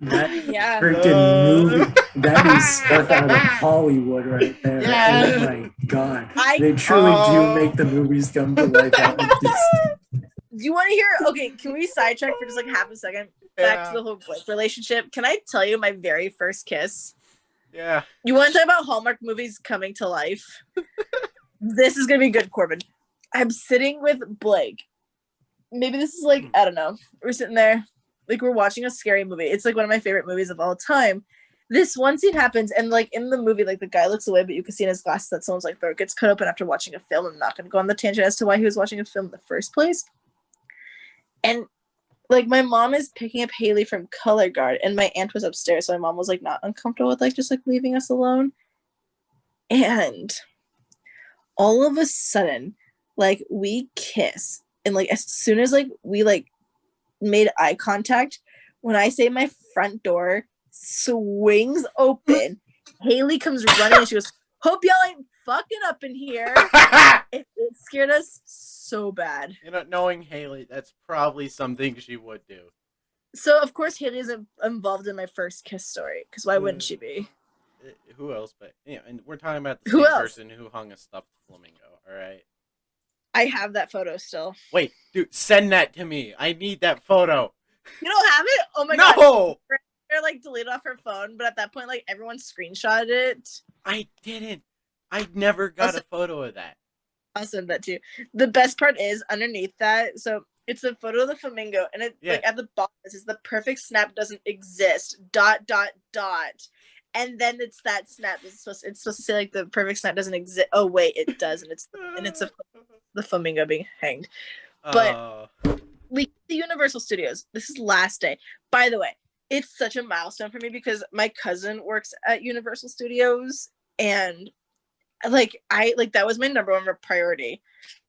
That Yeah. freaking movie. That is stuff out of Hollywood right there. Yeah. Oh my god. I- They truly do make the movies come to life out of Disney. Do you want to hear? Okay, can we sidetrack for just like half a second back to the whole Blake relationship? Can I tell you my very first kiss? Yeah. You want to talk about Hallmark movies coming to life? This is gonna be good, Korbin. I'm sitting with Blake. Maybe this is like, I don't know. We're sitting there, like we're watching a scary movie. It's like one of my favorite movies of all time. This one scene happens, and like in the movie, like the guy looks away, but you can see in his glasses that someone's like throat gets cut open after watching a film. I'm not gonna go on the tangent as to why he was watching a film in the first place. And like my mom is picking up Haley from Color Guard, and my aunt was upstairs, so my mom was like not uncomfortable with like just like leaving us alone. And all of a sudden, like we kiss, and like as soon as like we like made eye contact, when I say my front door swings open, Haley comes running and she goes, "Hope y'all ain't fucking up in here." It scared us so bad. You know, knowing Haley, that's probably something she would do. So of course Haley isn't involved in my first kiss story, because why wouldn't she be? Who else? But yeah, and we're talking about the Who same else? person who hung a stuffed flamingo. All right. I have that photo still. Wait, dude, send that to me. I need that photo. You don't have it? Oh my god. No, They're like deleted off her phone, but at that point, like everyone screenshotted it. I didn't. I never got a photo of that. I'll send that to you. The best part is underneath that. So it's a photo of the flamingo, and it like at the bottom it says the perfect snap doesn't exist. ... And then it's that snap. It's supposed to say like the perfect snap doesn't exist. Oh wait, it does, and it's the flamingo being hanged. But we the Universal Studios. This is last day. By the way, it's such a milestone for me because my cousin works at Universal Studios, and like that was my number one priority.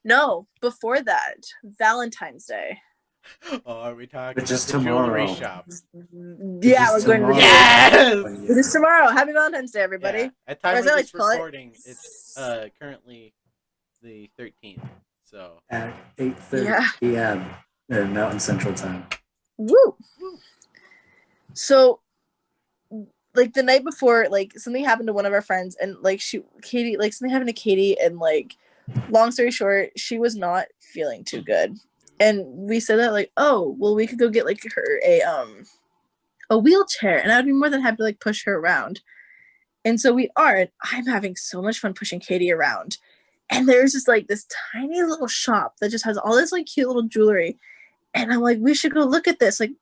No, before that, Valentine's Day. Oh, are we talking Just about the jewelry tomorrow. shop? Yeah, we're going to. Yes! It is tomorrow. Happy Valentine's Day, everybody. Yeah. At time Or of as I like this to call it, recording, it's currently the 13th. So At 8:30 p.m. Mountain Central Time. Woo! So, like the night before, like something happened to one of our friends, and like Katie, like something happened to Katie, and like, long story short, she was not feeling too good, and we said that like, oh, well, we could go get like her a wheelchair, and I'd be more than happy to like push her around. And so we are, and I'm having so much fun pushing Katie around. And there's just like this tiny little shop that just has all this like cute little jewelry. And I'm like, we should go look at this. Like,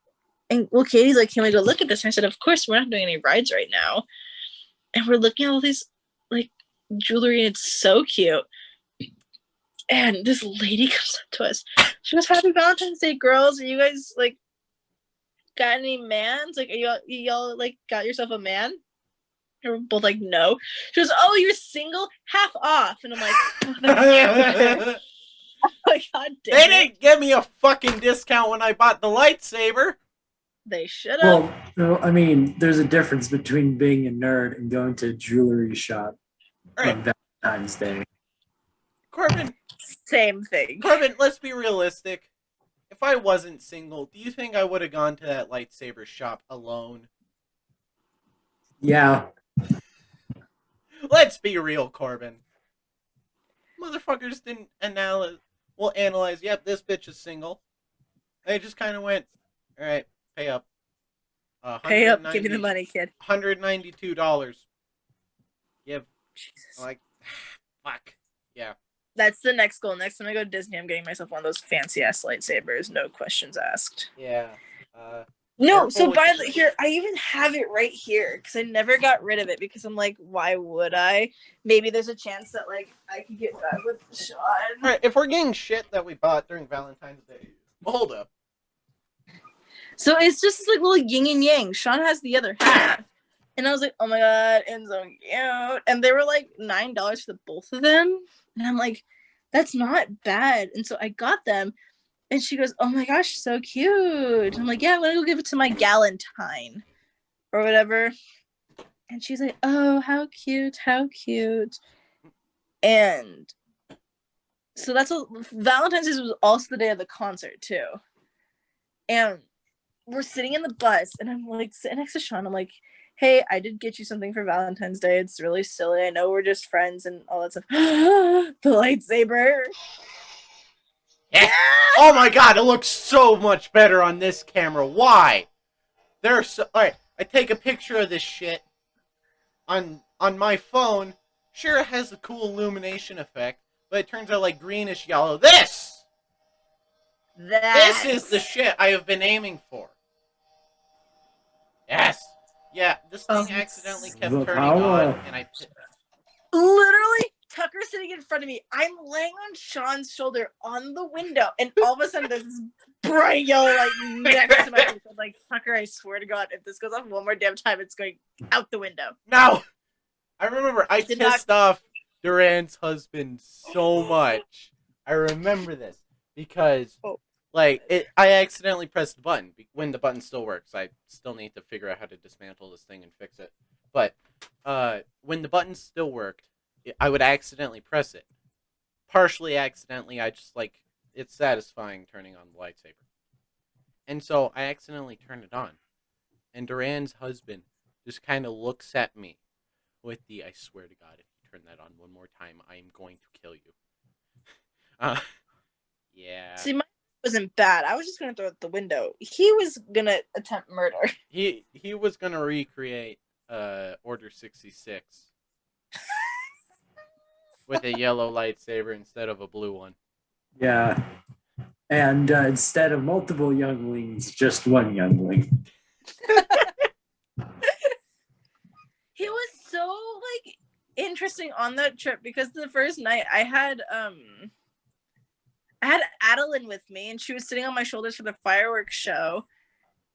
and well, Katie's like, can we go look at this? And I said, of course, we're not doing any rides right now. and we're looking at all these like jewelry, and it's so cute. And this lady comes up to us. She goes, "Happy Valentine's Day, girls. Are you guys like got any mans? Like, are y'all like got yourself a man?" And we're both like, "No." She goes, "Oh, you're single, half off." And I'm like, They oh my god, damn it. didn't give me a fucking discount when I bought the lightsaber. They should have. Well, no, I mean, there's a difference between being a nerd and going to a jewelry shop All right, on Valentine's Day. Korbin, Same thing. Korbin, let's be realistic. If I wasn't single, do you think I would have gone to that lightsaber shop alone? Yeah. Let's be real, Korbin. Motherfuckers didn't analyze, yep, this bitch is single. They just kind of went, all right, pay up. Pay up, give me the money, kid. $192. Give. Jesus. I'm like, fuck. Yeah. That's the next goal. Next time I go to Disney, I'm getting myself one of those fancy ass lightsabers, no questions asked. Yeah. No, so by the here, I even have it right here because I never got rid of it because I'm like, why would I? Maybe there's a chance that like I could get back with Sean. Alright, if we're getting shit that we bought during Valentine's Day, hold up. So it's just this, like little yin and yang. Sean has the other half. And I was like, oh my god, and so cute. And they were like $9 for the both of them. And I'm like, that's not bad. And so I got them. And she goes, oh my gosh, so cute. I'm like, yeah, I'm gonna go give it to my Galentine or whatever. And she's like, oh, how cute, how cute. And so that's what Valentine's Day was also the day of the concert too. And we're sitting in the bus and I'm like sitting next to Sean. I'm like, hey, I did get you something for Valentine's Day. It's really silly. I know we're just friends and all that stuff. The lightsaber. Yeah. Oh my god, it looks so much better on this camera. Why? Alright, I take a picture of this shit on my phone. Sure, it has a cool illumination effect, but it turns out like greenish yellow. This is the shit I have been aiming for. Yes. Yeah, this thing accidentally kept turning on, and I... Literally, Tucker's sitting in front of me. I'm laying on Sean's shoulder on the window, and all of a sudden there's this bright yellow light next to my face. I'm like, Tucker, I swear to God, if this goes off one more damn time, it's going out the window. No! I remember I pissed off Duran's husband so much. I remember this because... Like, I accidentally pressed the button when the button still works. I still need to figure out how to dismantle this thing and fix it. But when the button still worked, I would accidentally press it. Partially accidentally, I just, like, it's satisfying turning on the lightsaber. And so I accidentally turned it on. And Duran's husband just kind of looks at me with the, I swear to God, if you turn that on one more time, I am going to kill you. Yeah. See, mine wasn't bad. I was just gonna throw it the window. He was gonna attempt murder. He was gonna recreate Order 66 with a yellow lightsaber instead of a blue one. Yeah. And instead of multiple younglings, just one youngling. He was so like interesting on that trip because the first night I had Adeline with me and she was sitting on my shoulders for the fireworks show.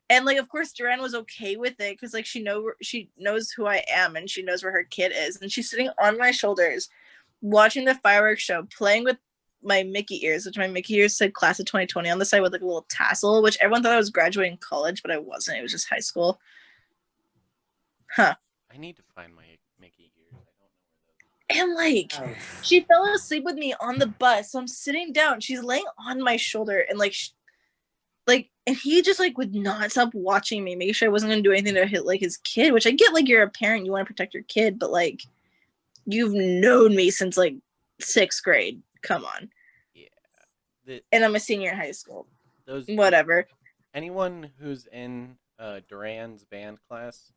And like, of course, Duran was okay with it because like she knows who I am and she knows where her kid is. And she's sitting on my shoulders watching the fireworks show, playing with my Mickey ears, which my Mickey ears said class of 2020 on the side with like a little tassel, which everyone thought I was graduating college, but I wasn't. It was just high school. Huh. I need to find my Mickey ears. I don't know where those And like, she fell asleep with me on the bus. So I'm sitting down. She's laying on my shoulder, and like, and he just like would not stop watching me, making sure I wasn't gonna do anything to hit like his kid. Which I get, like you're a parent, you want to protect your kid, but like, you've known me since like 6th grade. Come on. Yeah. And I'm a senior in high school. Whatever. Anyone who's in Duran's band class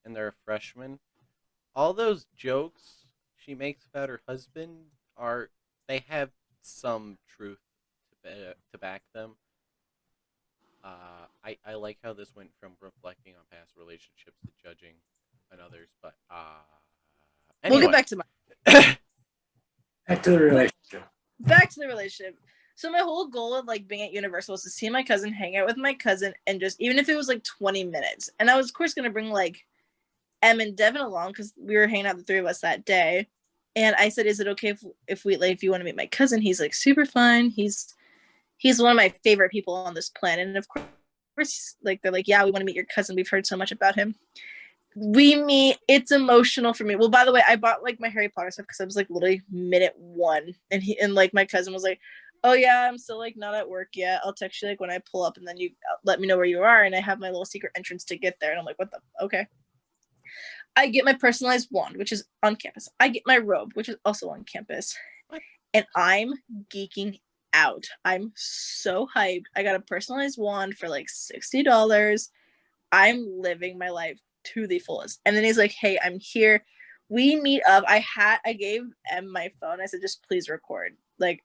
and they're a freshman, all those jokes she makes about her husband they have some truth to back them. I like how this went from reflecting on past relationships to judging on others, but We'll get Anyway. back to Back to the relationship. So my whole goal of like being at Universal was to see my cousin, hang out with my cousin, and just even if it was like 20 minutes. And I was of course gonna bring like Em and Devin along because we were hanging out the three of us that day. And I said, "Is it okay if we like if you want to meet my cousin?" He's like, "Super fine. He's one of my favorite people on this planet." And of course, like they're like, "Yeah, we want to meet your cousin. We've heard so much about him." We meet. It's emotional for me. Well, by the way, I bought like my Harry Potter stuff because I was like literally minute 1, and like my cousin was like, "Oh yeah, I'm still like not at work yet. I'll text you like when I pull up, and then you let me know where you are." And I have my little secret entrance to get there, and I'm like, "What the okay." I get my personalized wand, which is on campus. I get my robe, which is also on campus. What? And I'm geeking out. I'm so hyped. I got a personalized wand for like $60. I'm living my life to the fullest. And then he's like, "Hey, I'm here. We meet up." I gave Em my phone. I said, "Just please record like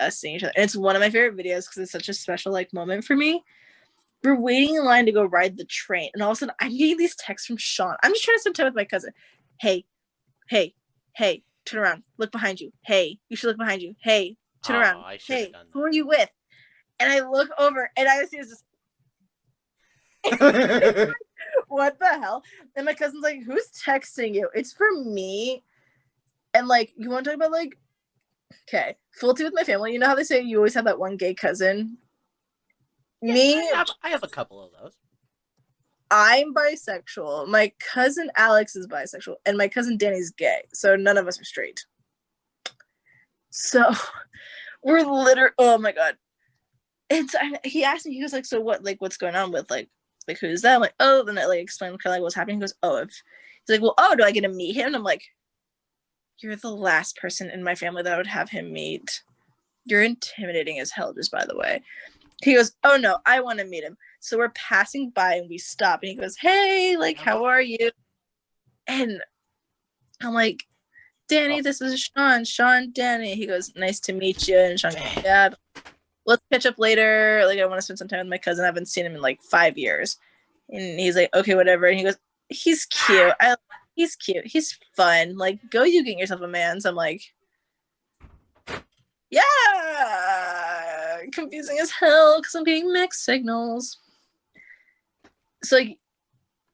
us seeing each other." And it's one of my favorite videos because it's such a special like moment for me. We're waiting in line to go ride the train, and all of a sudden I'm getting these texts from Sean. I'm just trying to spend time with my cousin. "Hey, hey, hey, turn around, look behind you. Hey, you should look behind you. Hey, turn around. I should have Hey, done who are you with?" And I look over, and I see this. that. What the hell? And my cousin's like, "Who's texting you?" It's for me. And like, you want to talk about like, okay, fealty with my family. You know how they say you always have that one gay cousin? Yeah, Me, I have a couple of those. I'm bisexual. My cousin Alex is bisexual, and my cousin Danny's gay. So none of us are straight. So we're literally, oh my god. He asked me, he was like, "So what, like, what's going on with like who's that?" I'm like, "Oh," then I like explained kind of like what's happening. He goes, "Oh," he's like, "Well, oh, do I get to meet him?" And I'm like, "You're the last person in my family that I would have him meet. You're intimidating as hell, just by the way." He goes, "Oh no, I want to meet him." So we're passing by and we stop, and he goes, "Hey, like, how are you?" And I'm like, "Danny, this is Sean, Danny." He goes, "Nice to meet you." And Sean goes, "Yeah, let's catch up later. Like, I want to spend some time with my cousin. I haven't seen him in like 5 years." And he's like, "Okay, whatever." And he goes, "He's cute. He's cute. He's fun. Like, go you get yourself a man." So I'm like, yeah, confusing as hell because I'm getting mixed signals. So like,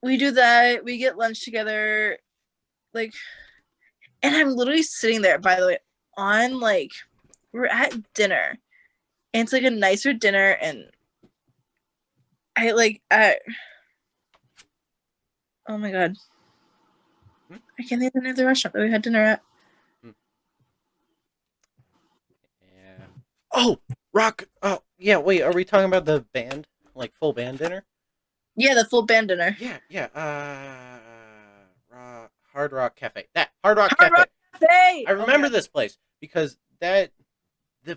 we do that. We get lunch together, like, and I'm literally sitting there. By the way, on like, we're at dinner, and it's like a nicer dinner, and I oh my god, I can't think of the name of the restaurant that we had dinner at. Yeah. Oh, rock. Oh, yeah. Wait, are we talking about the band, like full band dinner? Yeah, the full band dinner. Yeah, yeah. Hard Rock Cafe. That Hard Rock Hard Cafe. Rock Cafe. I remember this place because the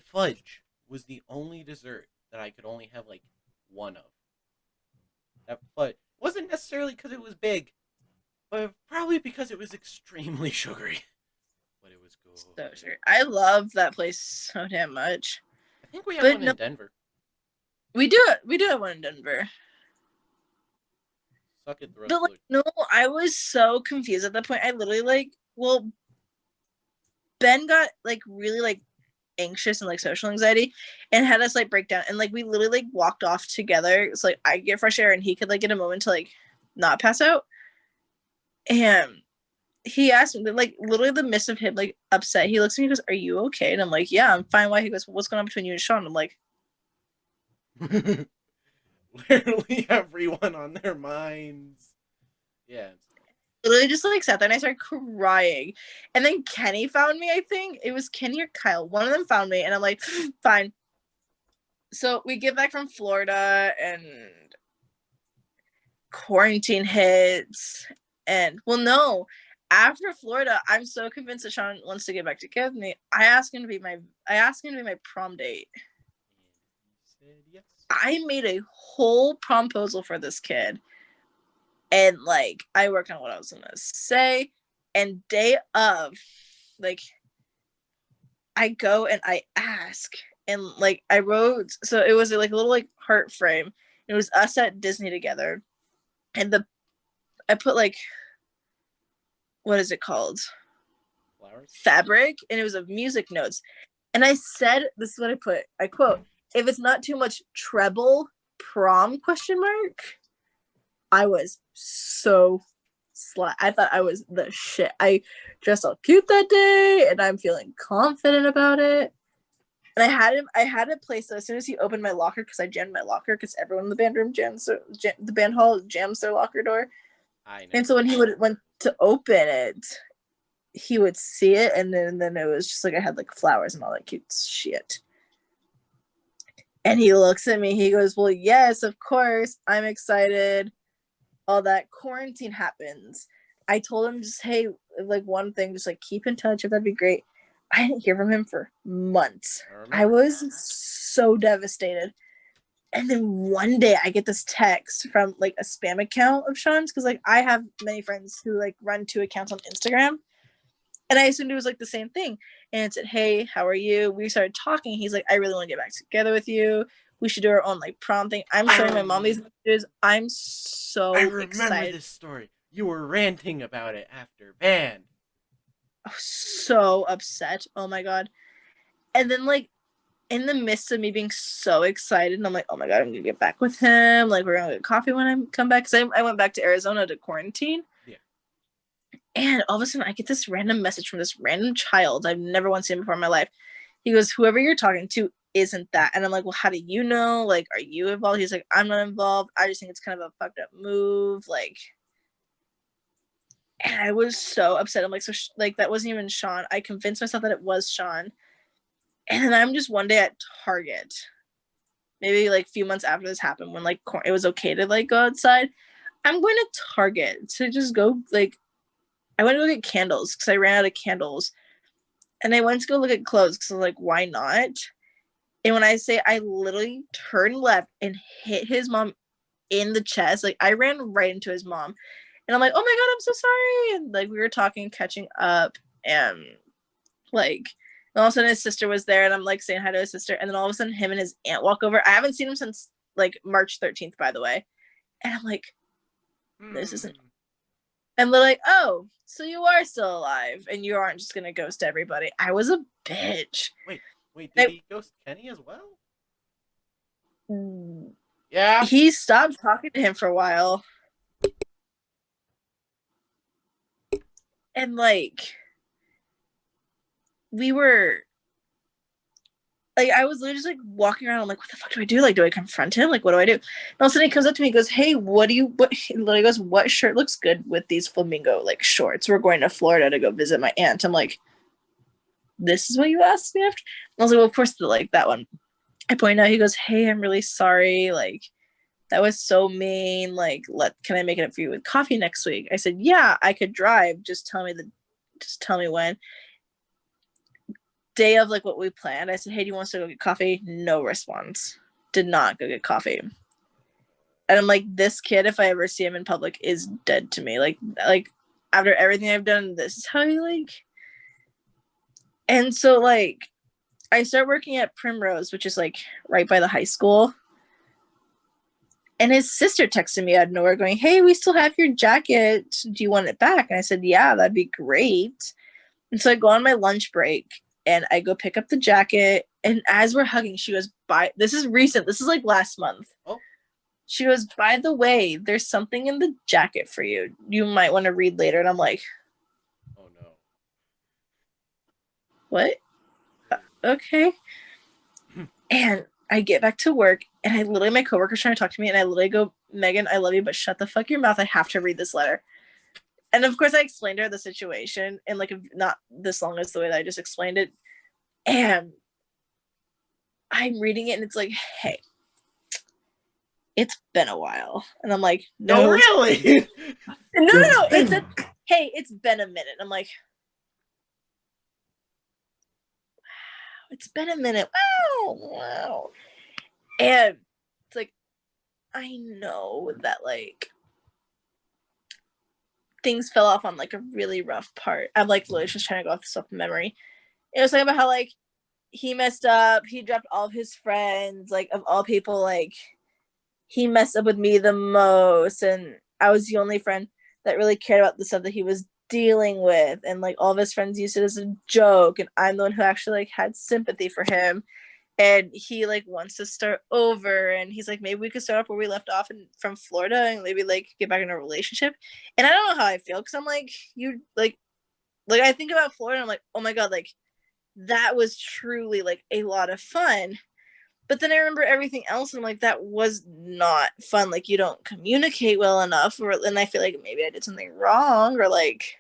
fudge was the only dessert that I could only have like one of. That fudge wasn't necessarily because it was big, but probably because it was extremely sugary. But it was good. So sure. I love that place so damn much. I think we have But one no, in Denver. we do have one in Denver. Suck it, the rest But like, no, I was so confused at that point. I literally like, well, Ben got like really like anxious and like social anxiety and had us like break down, and like we literally like walked off together. It's like I get fresh air and he could like get a moment to like not pass out. And he asked me like literally the midst of him like upset, he looks at me and goes, "Are you okay?" And I'm like, "Yeah, I'm fine." Why? He goes, "What's going on between you and Sean?" I'm like, literally everyone on their minds. Yeah. literally just like sat there and I started crying. And then Kenny found me. I think it was Kenny or Kyle. One of them found me, and I'm like, fine. So we get back from Florida and quarantine hits. And well, no, after Florida, I'm so convinced that Sean wants to get back together with me. I asked him to be my prom date. He said yes. I made a whole promposal for this kid. And like I worked on what I was gonna say. And day of, like, I go and I ask. And like I wrote, so it was like a little like heart frame. It was us at Disney together. And I put like, what is it called? Flowers? fabric, and it was of music notes. And I said, this is what I put. I quote, "If it's not too much treble prom question mark." I was so I thought I was the shit. I dressed all cute that day, and I'm feeling confident about it. And I had it placed as soon as he opened my locker, because I jammed my locker, because everyone in the band room the band hall jams their locker door. And so when he went to open it, he would see it, and then it was just like I had like flowers and all that cute shit. And he looks at me, he goes, "Well, yes, of course, I'm excited. All that quarantine happens." I told him, just, hey, like one thing, just like keep in touch, if that'd be great. I didn't hear from him for months. I was so devastated. And then one day I get this text from like a spam account of Sean's, because like I have many friends who like run 2 accounts on Instagram. And I assumed it was like the same thing. And it said, "Hey, how are you?" We started talking. He's like, "I really want to get back together with you. We should do our own like prom thing." I'm showing my mom these messages. I'm so excited. This story. You were ranting about it after band. I was so upset. Oh my god. And then like in the midst of me being so excited, and I'm like, oh my god, I'm gonna get back with him. Like we're gonna get coffee when I come back, because I went back to Arizona to quarantine. Yeah. And all of a sudden I get this random message from this random child I've never once seen before in my life. He goes, "Whoever you're talking to isn't that." And I'm like, "Well, how do you know? Like, are you involved?" He's like, "I'm not involved. I just think it's kind of a fucked up move." Like, and I was so upset. I'm like, so like that wasn't even Sean. I convinced myself that it was Sean. And then I'm just one day at Target, maybe like a few months after this happened, when like it was okay to like go outside. I'm going to Target to just go, like, I went to go get candles because I ran out of candles. And I went to go look at clothes because I was like, why not? And when I say I literally turned left and hit his mom in the chest, like I ran right into his mom. And I'm like, oh my god, I'm so sorry. And like we were talking, catching up, and like, and all of a sudden his sister was there, and I'm like saying hi to his sister, and then all of a sudden him and his aunt walk over. I haven't seen him since like March 13th, by the way. And I'm like, this isn't. And they're like, "Oh, so you are still alive, and you aren't just gonna ghost everybody." I was a bitch. Wait, did he ghost Kenny as well? Yeah. He stopped talking to him for a while. And like we were like, I was literally just like walking around. I'm like, what the fuck do I do? Like, do I confront him? Like, what do I do? And all of a sudden he comes up to me and goes, "Hey, he literally goes, what shirt looks good with these flamingo like shorts? We're going to Florida to go visit my aunt." I'm like, this is what you asked me after? And I was like, well, of course, like that one. I point out, he goes, "Hey, I'm really sorry. Like, that was so mean. Like, can I make it up for you with coffee next week?" I said, "Yeah, I could drive. Just tell me when." Day of like what we planned, I said, "Hey, do you want us to go get coffee?" No response. Did not go get coffee. And I'm like, this kid, if I ever see him in public, is dead to me. Like after everything I've done, this is how he like. And so like I start working at Primrose, which is like right by the high school. And his sister texted me out of nowhere going, "Hey, we still have your jacket. Do you want it back?" And I said, "Yeah, that'd be great." And so I go on my lunch break and I go pick up the jacket. And as we're hugging, she goes, this is recent. This is like last month. Oh. She goes, "By the way, there's something in the jacket for you. You might want to read later." And I'm like, oh no. What? Okay. And I get back to work, and I literally, my coworker's trying to talk to me, and I literally go, "Megan, I love you, but shut the fuck your mouth. I have to read this letter." And of course I explained to her the situation in like not this long as the way that I just explained it. And I'm reading it, and it's like, "Hey, it's been a while." And I'm like, "No, Oh, really?" no. It said, "Hey, it's been a minute." I'm like, wow, it's been a minute. Wow. And it's like, I know that like things fell off on like a really rough part. I'm like literally just trying to go off the stuff memory. It was like about how like he messed up, he dropped all of his friends, like of all people, like he messed up with me the most, and I was the only friend that really cared about the stuff that he was dealing with, and like all of his friends used it as a joke, and I'm the one who actually like had sympathy for him, and he like wants to start over, and he's like, maybe we could start off where we left off from Florida and maybe like get back in a relationship. And I don't know how I feel, because I'm like, you like I think about Florida and I'm like, oh my god, like that was truly like a lot of fun. But then I remember everything else, and I'm like, that was not fun. Like, you don't communicate well enough, and I feel like maybe I did something wrong, or like,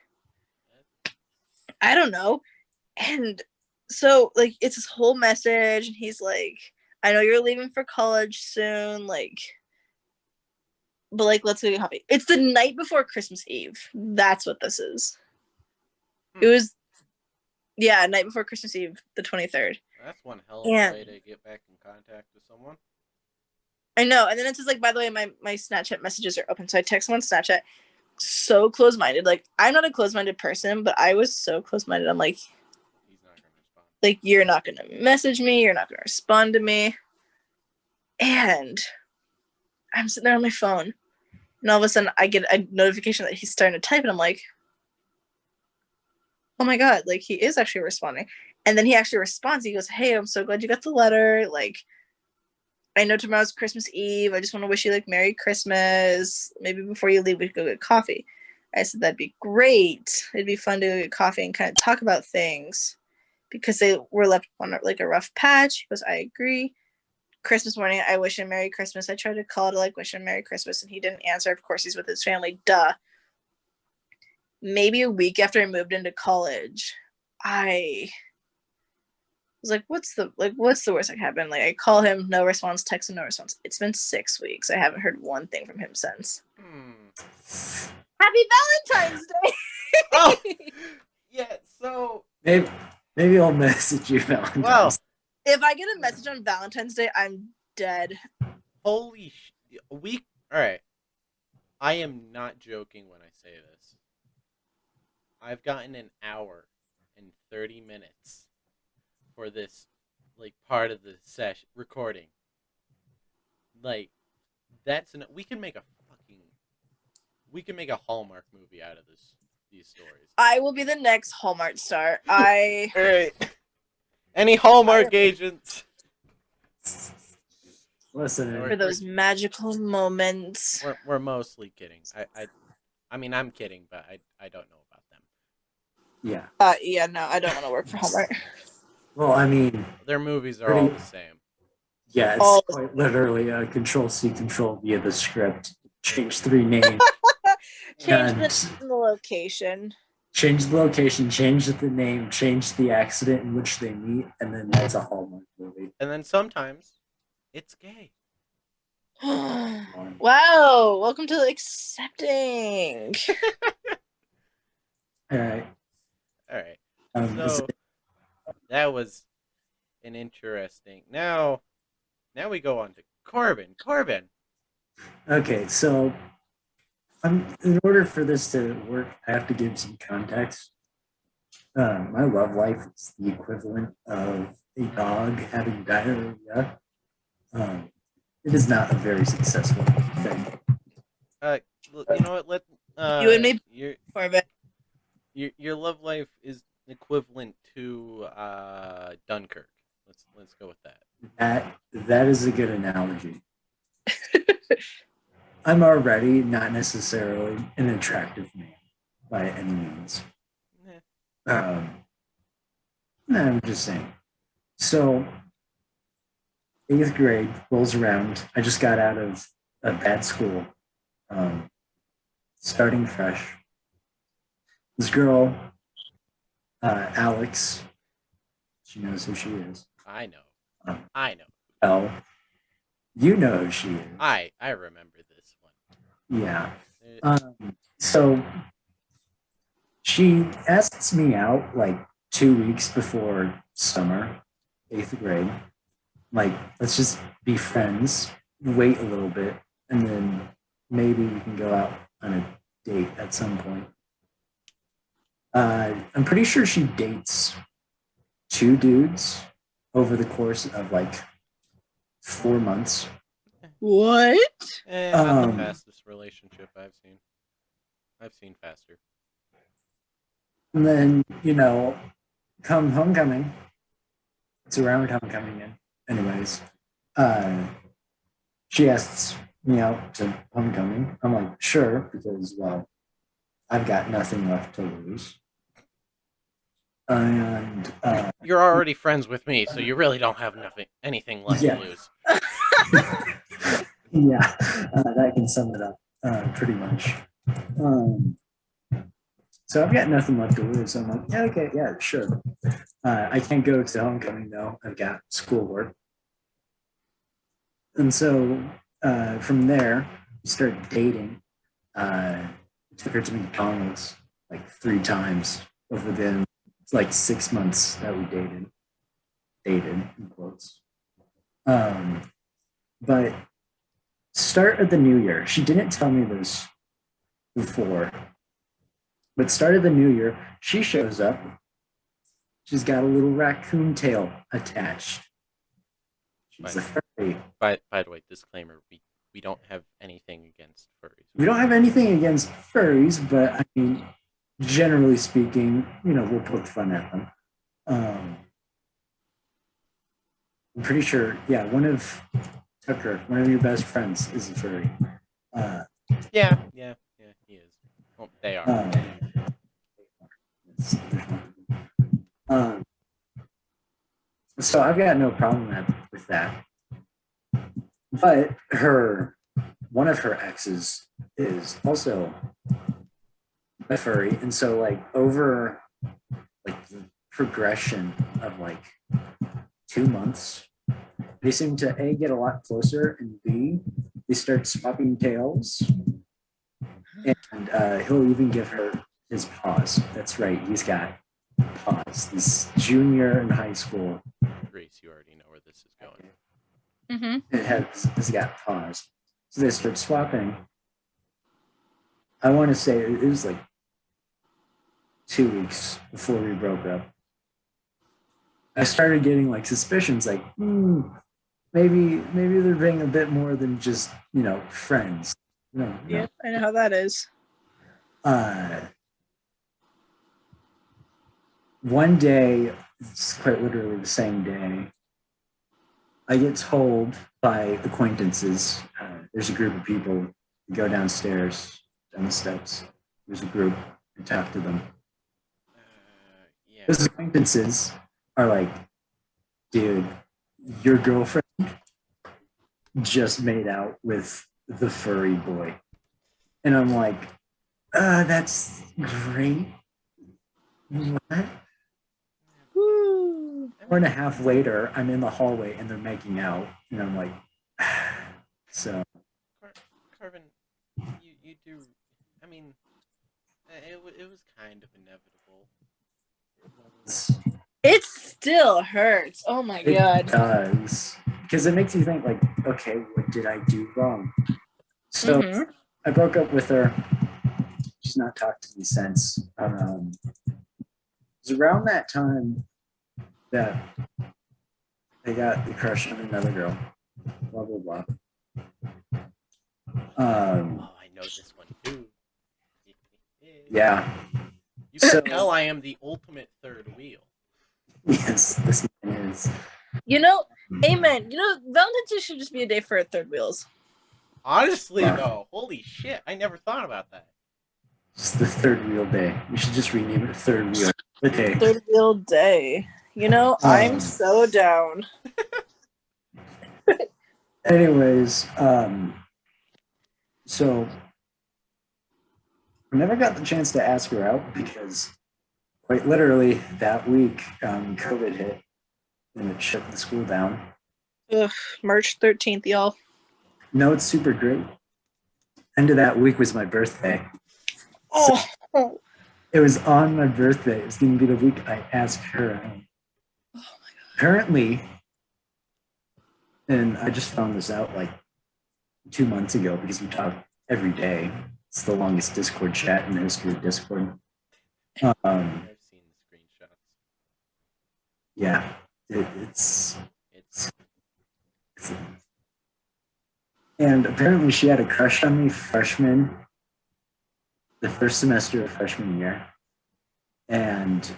I don't know. And so, like, it's this whole message, and he's like, I know you're leaving for college soon, like, but like, let's go get coffee. It's the night before Christmas Eve. That's what this is. It was, yeah, night before Christmas Eve, the 23rd. That's one hell of a way to get back in contact with someone. I know. And then it says, like, by the way, my Snapchat messages are open. So I text him on Snapchat. So close-minded. Like, I'm not a close-minded person, but I was so close-minded. I'm like, he's not gonna respond. Like, you're not going to message me. You're not going to respond to me. And I'm sitting there on my phone. And all of a sudden, I get a notification that he's starting to type. And I'm like, oh my God, like, he is actually responding. And then he actually responds. He goes, hey, I'm so glad you got the letter. Like, I know tomorrow's Christmas Eve. I just want to wish you, like, Merry Christmas. Maybe before you leave, we could go get coffee. I said, that'd be great. It'd be fun to go get coffee and kind of talk about things, because they were left on, like, a rough patch. He goes, I agree. Christmas morning, I wish him Merry Christmas. I tried to call to, like, wish him Merry Christmas, and he didn't answer. Of course, he's with his family. Duh. Maybe a week after I moved into college, I was like, what's the worst that can happen? Like, I call him, no response, text him, no response. It's been 6 weeks. I haven't heard one thing from him since. Happy Valentine's Day! Oh, yeah, so... Maybe I'll message you Valentine's. Well, if I get a message on Valentine's Day, I'm dead. Holy week. Alright. I am not joking when I say this. I've gotten an hour and 30 minutes for this, like, part of the session recording. Like, we can make a Hallmark movie out of these stories. I will be the next Hallmark star. Alright. Any Hallmark agents? Listen, for those magical moments. We're mostly kidding. I mean, I'm kidding, but I don't know about them. Yeah. Yeah, no, I don't want to work for Hallmark. Well, I mean, their movies are all the same. Yeah, it's quite literally a Control-C, Control-V of the script. Change 3 names. Change the location. Change the location, change the name, change the accident in which they meet, and then that's a Hallmark movie. And then sometimes it's gay. Wow, welcome to accepting. All right. So that was an interesting. Now we go on to Korbin. Okay, so in order for this to work, I have to give some context. My love life is the equivalent of a dog having diarrhea. It is not a very successful thing. You know what? You and me, Korbin. Your love life is equivalent to Dunkirk. Let's go with that. That is a good analogy. I'm already not necessarily an attractive man by any means. I'm just saying. So, 8th grade rolls around. I just got out of a bad school, starting fresh. This girl, Alex, she knows who she is. I know. I know. Well, you know who she is. I remember this one. Yeah. So she asks me out like 2 weeks before summer, 8th grade. Like, let's just be friends, wait a little bit, and then maybe we can go out on a date at some point. I'm pretty sure she dates 2 dudes over the course of like 4 months. What? Not the fastest relationship I've seen. I've seen faster. And then, come homecoming, it's around homecoming, anyways. Uh, she asks me out to homecoming. I'm like, sure, because, well, I've got nothing left to lose. And You're already friends with me, so you really don't have anything left yeah, to lose. yeah, that can sum it up pretty much. Um, so I've got nothing left to lose. So I'm like, yeah, okay, yeah, sure. I can't go to homecoming though. I've got schoolwork. And so from there, we started dating. Took her to McDonald's like 3 times over the like 6 months that we dated in quotes. But start of the new year, she didn't tell me this before, but start of the new year, she shows up. She's got a little raccoon tail attached. She's a furry. By the way, disclaimer: we don't have anything against furries. We don't have anything against furries, but I mean, generally speaking, we'll poke fun at them. I'm pretty sure, yeah, Tucker, one of your best friends, is a furry. Yeah, he is. Well, they are. So I've got no problem with that. But one of her exes is also a furry, and so like over like the progression of like 2 months, they seem to A, get a lot closer, and B, they start swapping tails. And he'll even give her his paws. That's right, he's got paws. This junior in high school. Grace, you already know where this is going. Mm-hmm. Has got paws. So they start swapping. I want to say it was like 2 weeks before we broke up. I started getting like suspicions, like maybe they're being a bit more than just friends. Yeah, I know how that is. One day, it's quite literally the same day, I get told by acquaintances, there's a group of people who go downstairs, down the steps. There's a group, I talk to them. Yeah. Those acquaintances are like, dude, your girlfriend just made out with the furry boy. And I'm like, that's great. What? Woo. 1.5 later, I'm in the hallway and they're making out. And I'm like, so. Korbin, you do. I mean, it was kind of inevitable. It still hurts. Oh my god. It does. Because it makes you think, like, okay, what did I do wrong? So I broke up with her. She's not talked to me since. It was around that time that I got the crush on another girl. Blah, blah, blah. I know this one too. Yeah. You can tell I am the ultimate third wheel. Yes, this man is. Amen. Valentine's Day should just be a day for third wheels. Honestly, though, holy shit, I never thought about that. It's the third wheel day. We should just rename it Third Wheel the Day. Third wheel day. I'm so down. Anyways, so I never got the chance to ask her out because quite literally that week, COVID hit and it shut the school down. Ugh, March 13th, y'all. No, it's super great. End of that week was my birthday. Oh. So it was on my birthday. It was going to be the week I asked her out. Oh my god. Currently, and I just found this out like 2 months ago because we talk every day. It's the longest Discord chat in the history of Discord. I've seen screenshots. Yeah, it's and apparently she had a crush on me the first semester of freshman year. and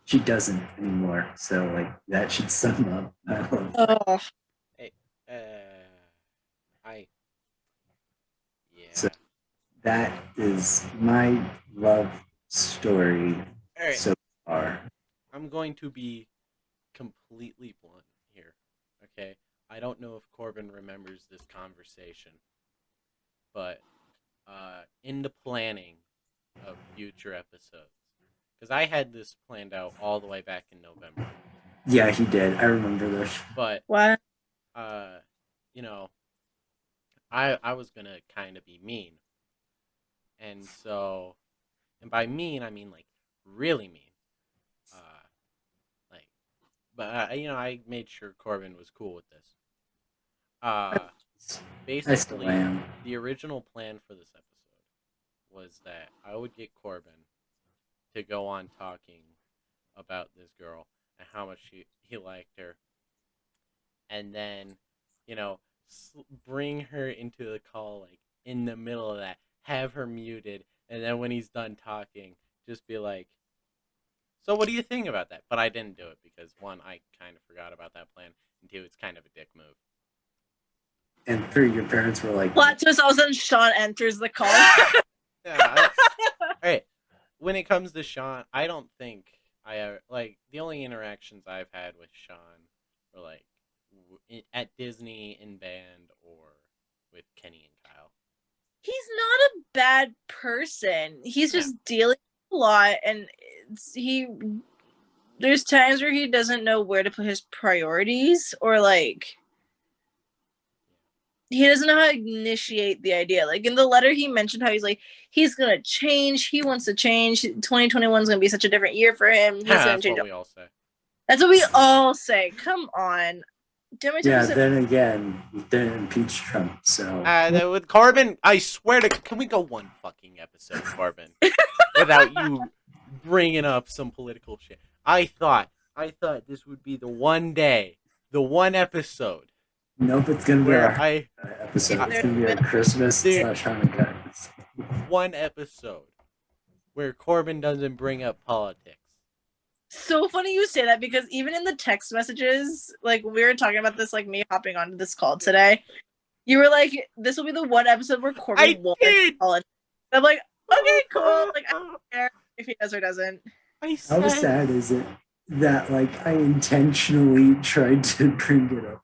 she doesn't anymore. So like that should sum up my love. Oh, Hey, I yeah. So that is my love story All right, so far. I'm going to be completely blunt here. Okay, I don't know if Corbin remembers this conversation, but in the planning of future episodes, because I had this planned out all the way back in November, Yeah, he did. I remember this. but what? uh, you know, I was gonna kind of be mean, and so, and by mean I mean like really mean, like, but I made sure Corbin was cool with this. Uh, I still Basically, am. the original plan for this episode was that I would get Corbin to go on talking about this girl and how much he liked her, and then, you know, bring her into the call like in the middle of that, have her muted, and then when he's done talking, just be like, "So what do you think about that?" But I didn't do it because one, I kind of forgot about that plan, and two, it's kind of a dick move. And three, your parents were like, Plot twist, all of a sudden Sean enters the call. Yeah, all right. When it comes to Sean, I don't think I ever, like, the only interactions I've had with Sean were like at Disney in band or with Kenny and Kyle. He's not a bad person. He's Yeah. just dealing with a lot, and there's times where he doesn't know where to put his priorities, or like he doesn't know how to initiate the idea. Like in the letter, he mentioned how he's like, he's gonna change. He wants to change. 2021 is gonna be such a different year for him. He's gonna That's change. what we all say. That's what we all say. Come on. yeah. Then again, you didn't impeach Trump, so With Corbin, I swear to, can we go one fucking episode, Corbin, without you bringing up some political shit? I thought this would be the one day, the one episode. nope. It's gonna be where our episode. It's There's gonna be our Christmas / Hanukkah. One episode where Corbin doesn't bring up politics. So funny you say that, because even in the text messages, like we were talking about this, like me hopping onto this call today, you were like, "This will be the one episode where Corbin won't bring politics." I'm like, "Okay, cool." Like I don't care if he does or doesn't. I How said, sad is it that like I intentionally tried to bring it up?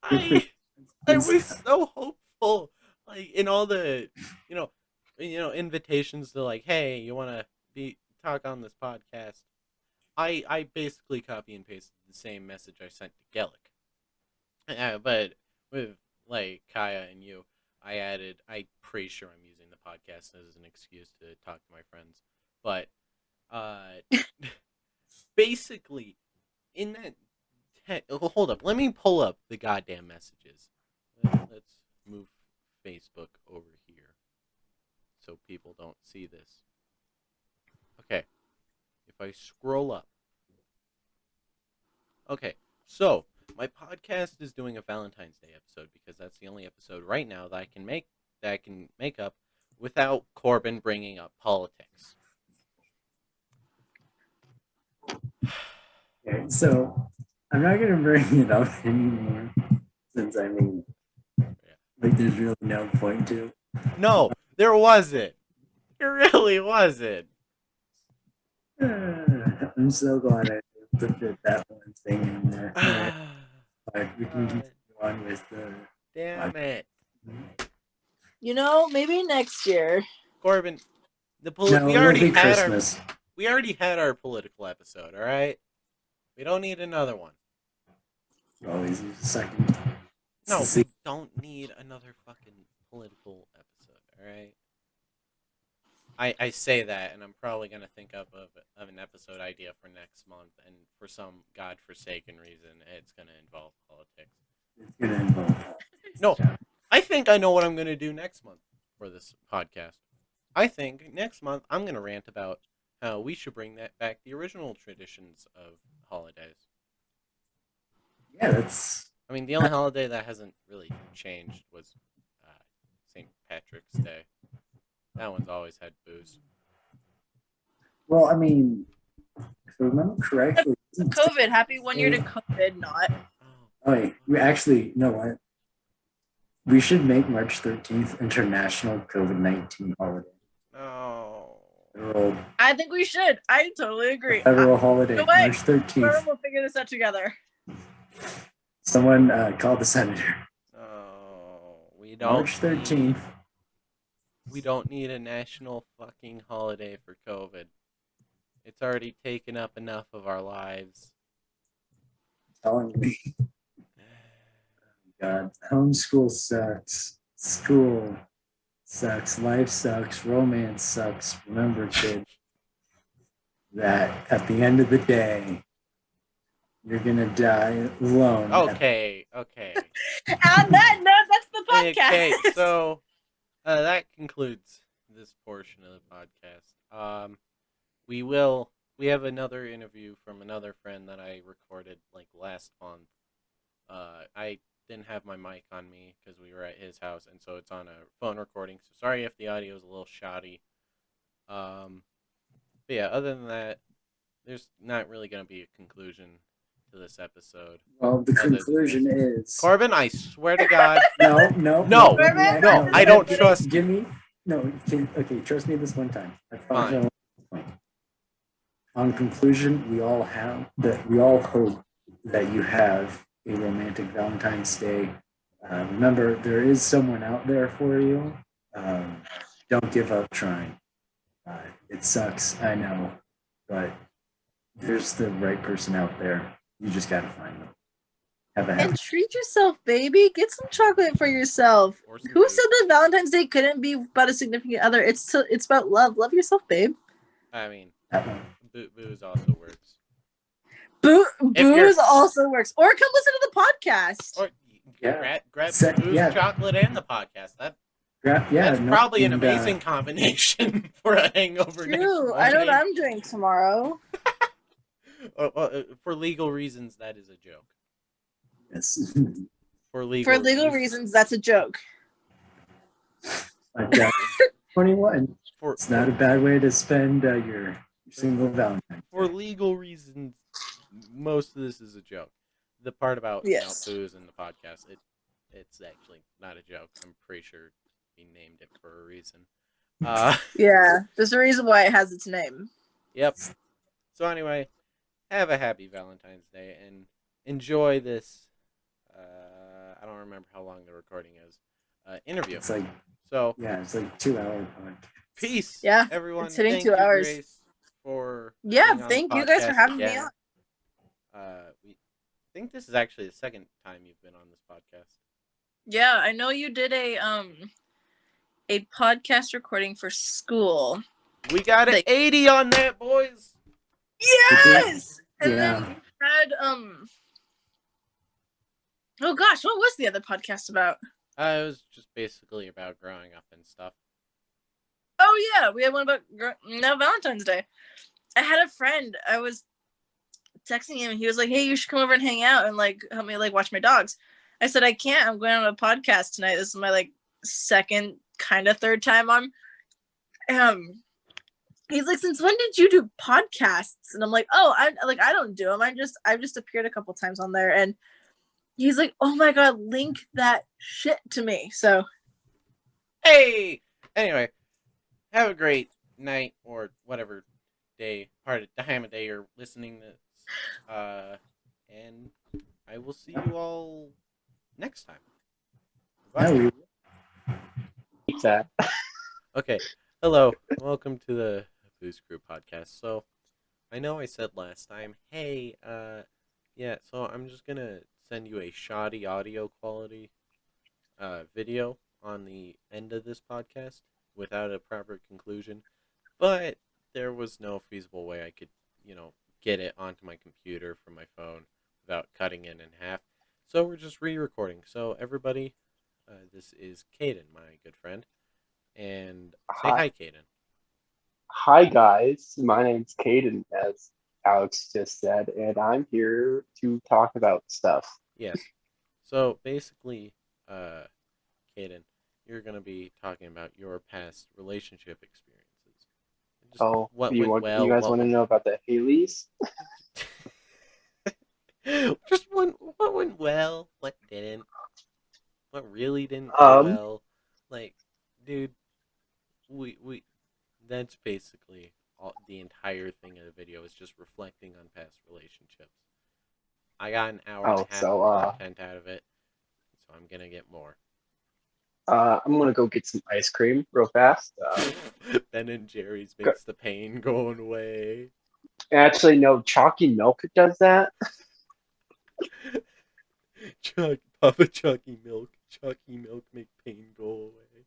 I was so hopeful, like in all the, invitations to like, hey, you want to be talk on this podcast? I basically copy and pasted the same message I sent to Gellick. But with like Kaya and you, I'm pretty sure I'm using the podcast as an excuse to talk to my friends. But basically, in that, hold up, let me pull up the goddamn messages. Let's move Facebook over here so people don't see this. Okay, if I scroll up. Okay, so my podcast is doing a Valentine's Day episode because that's the only episode right now that I can make up without Corbin bringing up politics. Okay, so I'm not gonna bring it up anymore since I mean, like, there's really no point to. No, there wasn't. There really wasn't. I'm so glad I to fit that one thing in there. But we can continue on with the. Damn it, Maybe next year. Corbin. No, We it'll be already had Christmas. we already had our political episode. All right, we don't need another one. Always use a second. No, we don't need another fucking political episode. All right. I say that, and I'm probably gonna think of an episode idea for next month, and for some godforsaken reason, it's gonna involve politics. It's gonna involve. No, I think I know what I'm gonna do next month for this podcast. I think next month I'm gonna rant about how we should bring back the original traditions of holidays. Yeah, that's. I mean, the only holiday that hasn't really changed was St. Patrick's Day. That one's always had booze. Well, I mean, if I remember correctly, COVID. Happy 1 year to COVID. Not. oh wait, we actually, you know what? We should make March 13th International COVID-19 holiday. No. Federal, I think we should. I totally agree. federal holiday, You know what? March 13th. We'll figure this out together. Someone call the senator. Oh, we don't. March 13th. We don't need a national fucking holiday for COVID. It's already taken up enough of our lives. Telling me. God, homeschool sucks. School sucks. Life sucks. Romance sucks. Remember, kid, that at the end of the day, you're gonna die alone. Okay. On that note, that's the podcast. Okay, so that concludes this portion of the podcast. We have another interview from another friend that I recorded like last month. I didn't have my mic on me because we were at his house, and so it's on a phone recording. So sorry if the audio is a little shoddy. But yeah, other than that, there's not really going to be a conclusion to this episode. Well, the conclusion is Korbin, I swear to God. No, I don't trust. Give me okay. Trust me this one time. I promise. On conclusion, we all hope that you have a romantic Valentine's Day. Remember, there is someone out there for you. Don't give up trying. It sucks, I know, but there's the right person out there. You just gotta find them. And treat yourself, baby. Get some chocolate for yourself. Who said that Valentine's Day couldn't be about a significant other? It's about love. Love yourself, babe. I mean, booze also works. Booze also works. Or come listen to the podcast. Or grab booze, chocolate, and the podcast. That's probably an amazing combination for a hangover. True. I know what I'm doing tomorrow. For legal reasons, that is a joke. Yes. For legal reasons, that's a joke. 21. It's not a bad way to spend your single Valentine. For legal reasons, most of this is a joke. The part about booze in the podcast, it's actually not a joke. I'm pretty sure we named it for a reason. Yeah, there's a reason why it has its name. Yep. So anyway, have a happy Valentine's Day and enjoy this. I don't remember how long the recording is. Interview. It's like it's like 2 hour podcast. Peace. Yeah, everyone. It's hitting 2 hours. Grace, for thank you guys for having me on. We think this is actually the second time you've been on this podcast. Yeah, I know you did a podcast recording for school. We got an 80 on that, boys. Yes. And then we had oh gosh, what was the other podcast about? It was just basically about growing up and stuff. Oh yeah, we had one about Valentine's Day. I had a friend. I was texting him, and he was like, "Hey, you should come over and hang out and like help me like watch my dogs." I said, "I can't. I'm going on a podcast tonight. This is my like second, kind of third time on." He's like, "Since when did you do podcasts?" And I'm like, "Oh, I don't do them. I've just appeared a couple times on there." And he's like, "Oh my god, link that shit to me." So, hey, anyway, have a great night or whatever time of day you're listening to this. And I will see you all next time. Bye. Okay. Hello. Welcome to the Booze Crew podcast. So, I know I said last time, hey, so I'm just gonna send you a shoddy audio quality video on the end of this podcast without a proper conclusion, but there was no feasible way I could, get it onto my computer from my phone without cutting it in half. So we're just re-recording. So everybody, this is Caden, my good friend, and say hi, Caden. Hi guys, my name's Caden, as Alex just said, and I'm here to talk about stuff. Yes. So basically, Caden, you're going to be talking about your past relationship experiences. Just Oh, what you went want well, you guys what want to went know about the Haleys? just what went well, what didn't, what really didn't go Um, well. Like, dude, we that's basically the entire thing of the video is just reflecting on past relationships. I got an hour and oh, a half so of content out of it, so I'm gonna get more. I'm gonna go get some ice cream real fast. Ben and Jerry's Go- makes the pain go away. Actually, no, chalky milk does that. Papa Chucky milk make pain go away.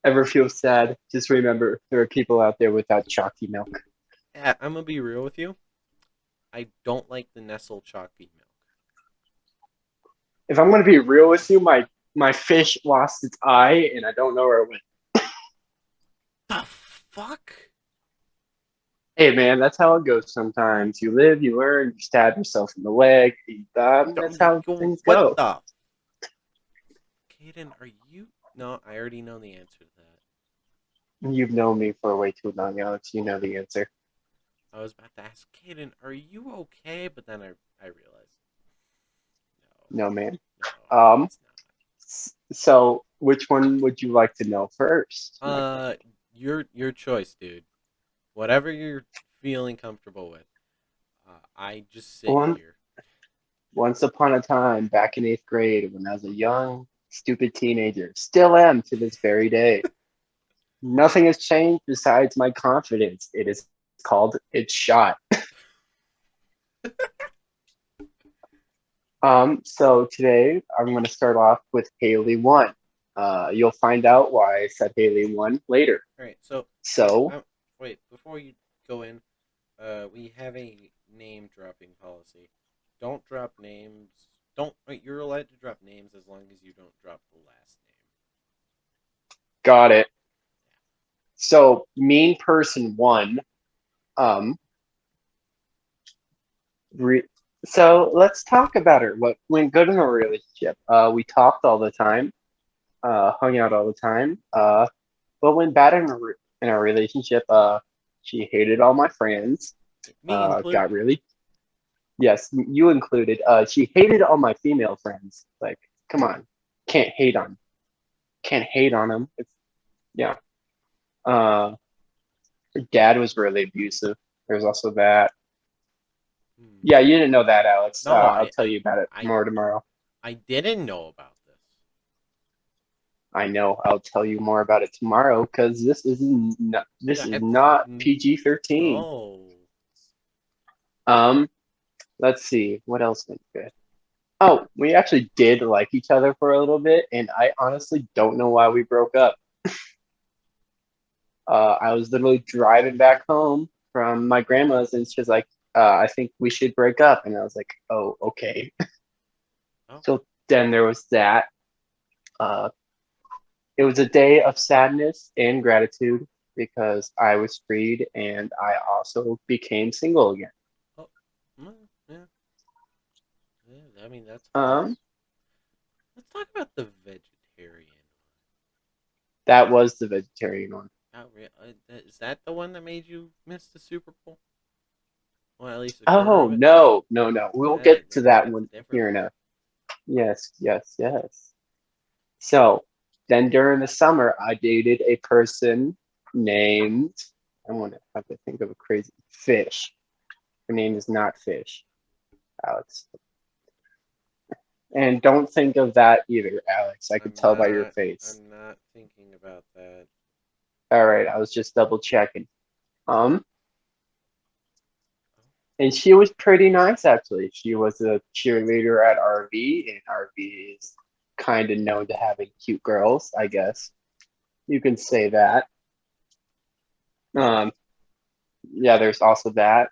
Ever feel sad? Just remember, there are people out there without chalky milk. Yeah, I'm gonna be real with you. I don't like the Nestle chalky milk. If I'm gonna be real with you, my fish lost its eye, and I don't know where it went. The fuck? Hey man, that's how it goes sometimes. You live, you learn, you stab yourself in the leg. That's how things What go. the? Kaden, are you? No, I already know the answer to that. You've known me for way too long, Alex. You know the answer. I was about to ask Kaden, are you okay? But then I realized, No, man. no, Um, he's so which one would you like to know first? not. Your choice, dude. Whatever you're feeling comfortable with. I just sit One, here. once upon a time, back in 8th grade, when I was a young, stupid teenager, still am to this very day. Nothing has changed besides my confidence. It is called It's Shot. So today I'm going to start off with Haley 1. You'll find out why I said Haley 1 later. All right, so So, wait, before you go in, we have a name dropping policy. Don't drop names. Don't. Wait, you're allowed to drop names as long as you don't drop the last name. got it. So, Mean Person 1. Um, so let's talk about her. What went good in a relationship? We talked all the time, hung out all the time. What went bad in a relationship? She hated all my friends. Me included. Got really, yes, you included. She hated all my female friends. Like, come on, can't hate on them. Yeah. Her dad was really abusive. There's also that. Yeah, you didn't know that, Alex. No, I'll tell you about it I more tomorrow. I didn't know about this. I know. I'll tell you more about it tomorrow because this is not PG-13. Oh. Let's see what else went good. Oh, we actually did like each other for a little bit, and I honestly don't know why we broke up. I was literally driving back home from my grandma's, and she was like, "I think we should break up," and I was like, "Oh, okay." Oh. So then there was that. It was a day of sadness and gratitude because I was freed and I also became single again. Oh. Yeah. Yeah. I mean that's. Um, Let's talk about the vegetarian. that was the vegetarian one. Is that the one that made you miss the Super Bowl? Well, at least a quarter Oh of it. no. We'll get to that That's one a different here in one. a. Yes. So then during the summer, I dated a person named. I want to have to think of a crazy Fish. Her name is not Fish, Alex. And don't think of that either, Alex. I could tell by your face. I'm not thinking about that. All right, I was just double checking. And she was pretty nice actually. She was a cheerleader at RV, and RV is kind of known to having cute girls, I guess. You can say that. Yeah, there's also that.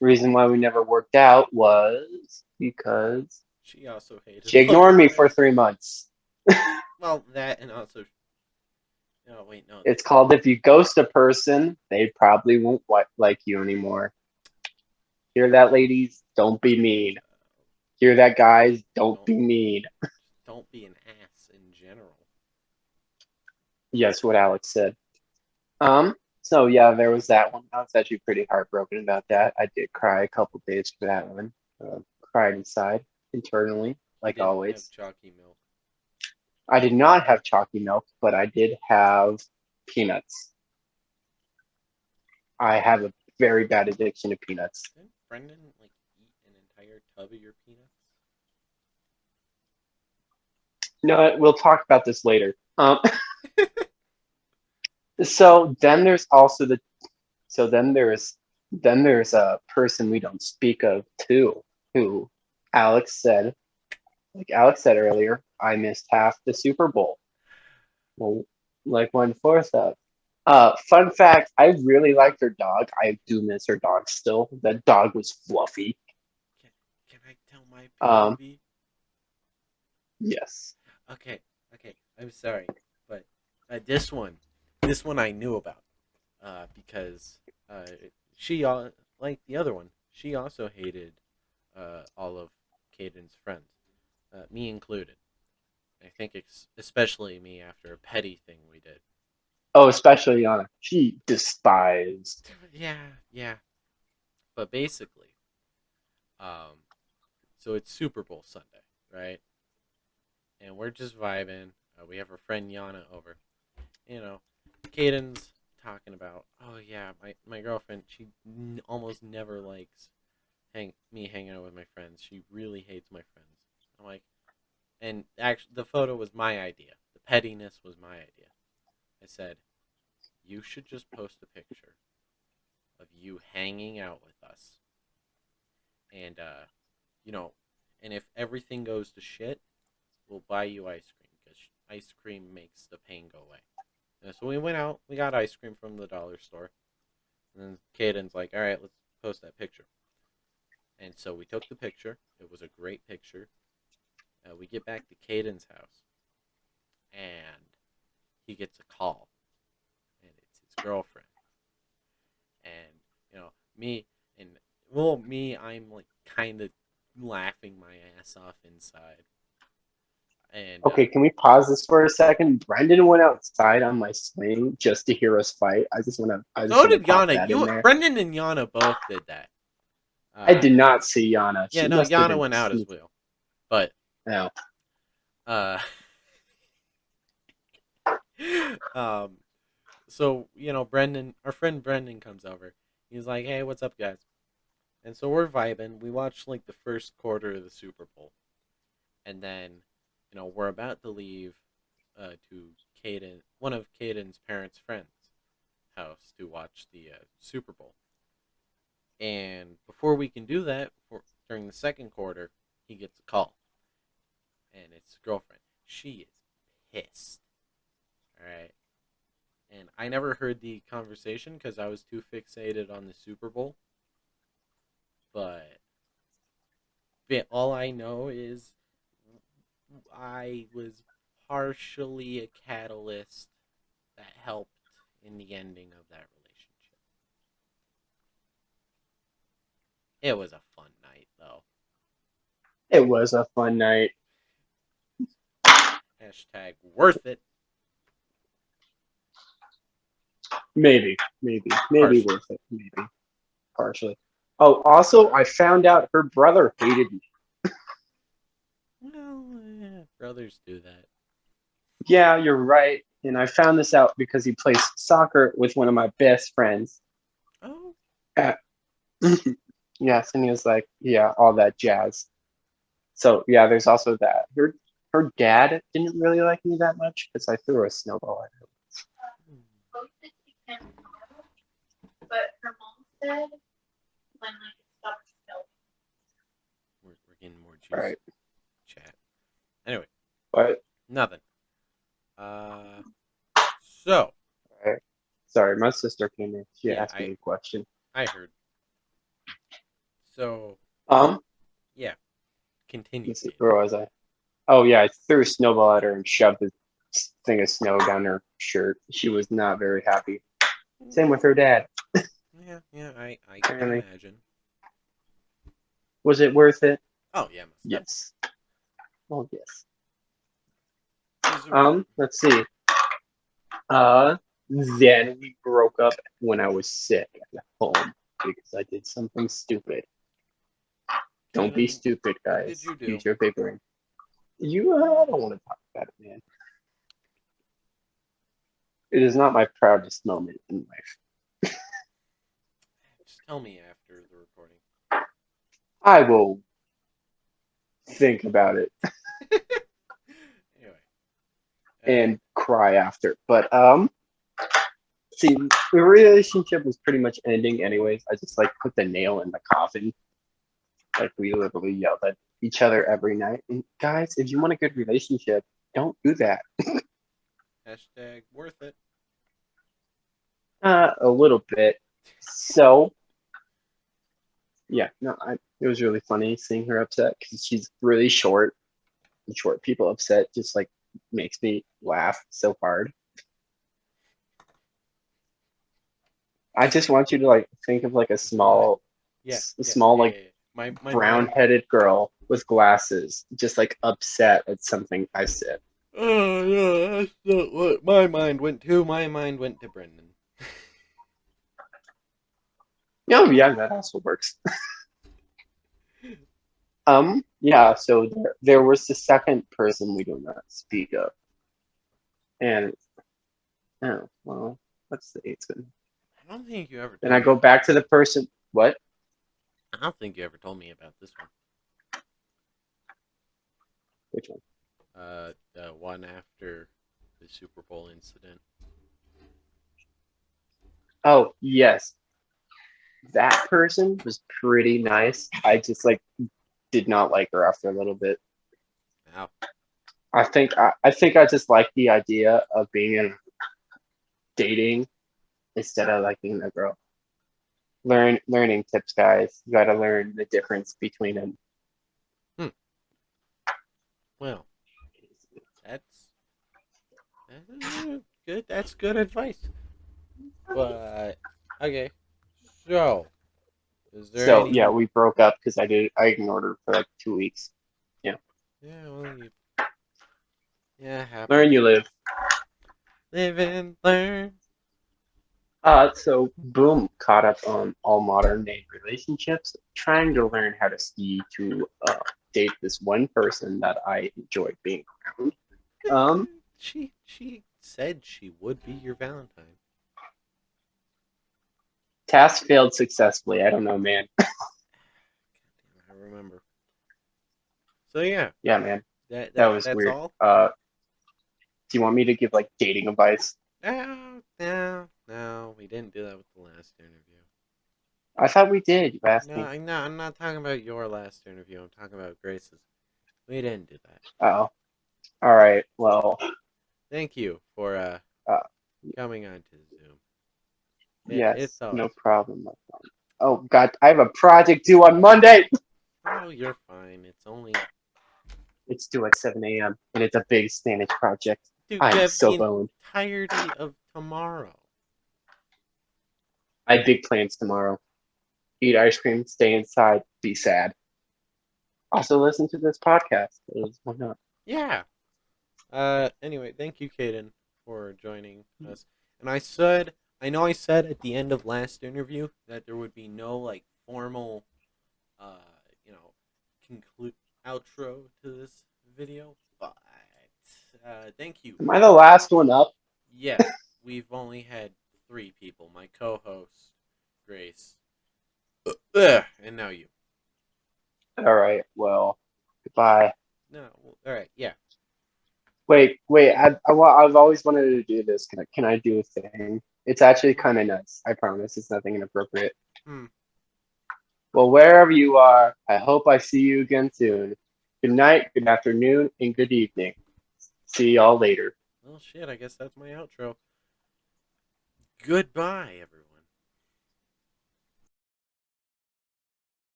Reason why we never worked out was because She also hated. she ignored me for 3 months. Well, that and also. No, wait, no. It's called if you ghost a person, they probably won't like you anymore. Hear that, ladies? Don't be mean. Hear that, guys? Don't be mean. Don't be an ass in general. Yes, what Alex said. So yeah, there was that one. I was actually pretty heartbroken about that. I did cry a couple days for that one. Cried inside, internally, You like didn't have always. chalky milk. I did not have chalky milk, but I did have peanuts. I have a very bad addiction to peanuts. Didn't Brendan like eat an entire tub of your peanuts? No, we'll talk about this later. So then there's also there's a person we don't speak of too, who Alex said, like Alex said earlier, I missed half the Super Bowl. Well, like 1/4 of. Fun fact, I really liked her dog. I do miss her dog still. That dog was fluffy. Can I tell my Um, POV? yes. Okay. I'm sorry, but this one I knew about because she like the other one. She also hated all of Caden's friends, me included. I think especially me after a petty thing we did. Oh, especially Yana. She despised. Yeah. But basically, um, so it's Super Bowl Sunday, right? And we're just vibing. We have our friend Yana over. You know, Caden's talking about, oh yeah, my girlfriend, she almost never likes me hanging out with my friends. She really hates my friends. I'm like, and actually, the photo was my idea. The pettiness was my idea. I said, you should just post a picture of you hanging out with us, and you know, and if everything goes to shit, we'll buy you ice cream because ice cream makes the pain go away. And so we went out, we got ice cream from the dollar store, and then Caden's like, all right, let's post that picture. And so we took the picture. It was a great picture. We get back to Caden's house, and he gets a call, and it's his girlfriend. And me and I'm like kind of laughing my ass off inside. And Okay, can we pause this for a second? Brendan went outside on my swing just to hear us fight. I just want so to did pop Yana. that in there. Brendan and Yana both did that. I did not see Yana. Yeah, She no, must have Yana been went out as well. But no. uh, so Brendan, our friend Brendan, comes over. He's like, "Hey, what's up, guys?" And so we're vibing. We watched like the first quarter of the Super Bowl, and then we're about to leave to one of Caden's parents' friends' house to watch the Super Bowl. And before we can do that, during the second quarter, he gets a call, and it's his girlfriend. She is pissed. All right. And I never heard the conversation because I was too fixated on the Super Bowl. But all I know is I was partially a catalyst that helped in the ending of that relationship. It was a fun night, though. It was a fun night. Hashtag worth it. Maybe Partially. worth it. Maybe partially. Oh, also, I found out her brother hated me. Well, brothers do that. Yeah, you're right. And I found this out because he plays soccer with one of my best friends. Oh. Yes, and he was like, yeah, all that jazz. So yeah, there's also that. Her dad didn't really like me that much because I threw a snowball at him. But her mom said when like it stopped snowing. We're getting more juice. All right. Chat. Anyway. But Nothing. So. All right. Sorry, my sister came in. She Yeah, asked me a question. I heard. So. Yeah. Continue. Where was I? Oh yeah, I threw a snowball at her and shoved a thing of snow down her shirt. She was not very happy. Same with her dad. Yeah, I can imagine. Was it worth it? Oh yeah, yes. Oh yes. Let's see. Then we broke up when I was sick at home because I did something stupid. Don't be Kaden, stupid, what did guys. you do? Use your big brain. I don't want to talk about it, man. It is not my proudest moment in life. Just tell me after the recording. I will think about it Anyway. and cry after. But see, the relationship was pretty much ending anyways. I just like put the nail in the coffin. Like we literally yelled at each other every night. And guys, if you want a good relationship, don't do that. Hashtag worth it. A little bit. So yeah, no, it was really funny seeing her upset because she's really short. And short people upset just like makes me laugh so hard. I just want you to like think of like a small, like Yeah. My brown-headed girl with glasses, just like upset at something I said. Oh no, that's not what my mind went to. My mind went to Brendan. Oh yeah, that also works. Yeah, so there was the second person we do not speak of. And oh well, what's the eighth one? I don't think you ever told Then I me. go back to the person. What? I don't think you ever told me about this one. Which one? The one after the Super Bowl incident. Oh yes, that person was pretty nice. I just like did not like her after a little bit. Ow. I think I just like the idea of being in dating instead of liking a girl. Learning tips, guys. You got to learn the difference between them. Well, that's good. That's good advice. But okay, so is there So any? yeah, we broke up because I ignored her for like 2 weeks. Yeah, Yeah, well, happens. learn you live. Live and learn. So boom, caught up on all modern day relationships, trying to learn how to date this one person that I enjoyed being around. She said she would be your Valentine. Task failed successfully. I don't know, man. God damn, I remember. So yeah, Yeah, man, that that was that's weird. all. Do you want me to give like dating advice? No, we didn't do that with the last interview. I thought we did. You asked No, me. I'm not talking about your last interview. I'm talking about Grace's. We didn't do that. Oh, all right. Well, Thank you for uh, coming on to Zoom. yes, It's always no problem. No problem. Oh God, I have a project due on Monday. Oh, you're fine. It's only It's due at 7 a.m. and it's a big Spanish project. dude. I'm You have so the boned. entirety of tomorrow. I have big plans tomorrow. Eat ice cream, stay inside, be sad. Also, listen to this podcast. Why not? Yeah. Anyway, thank you, Kaden, for joining us. And I know I said at the end of last interview that there would be no like formal, uh, you know, conclude outro to this video, but thank you. Am I the last one up? Yes, we've only had 3 people: my co-host, Grace, and now you. All right. Well, goodbye. No, all right, yeah. Wait. I've always wanted to do this. Can I do a thing? It's actually kind of nice. I promise. It's nothing inappropriate. Hmm. Well, wherever you are, I hope I see you again soon. Good night, good afternoon, and good evening. See y'all later. Well, shit. I guess that's my outro. Goodbye, everyone.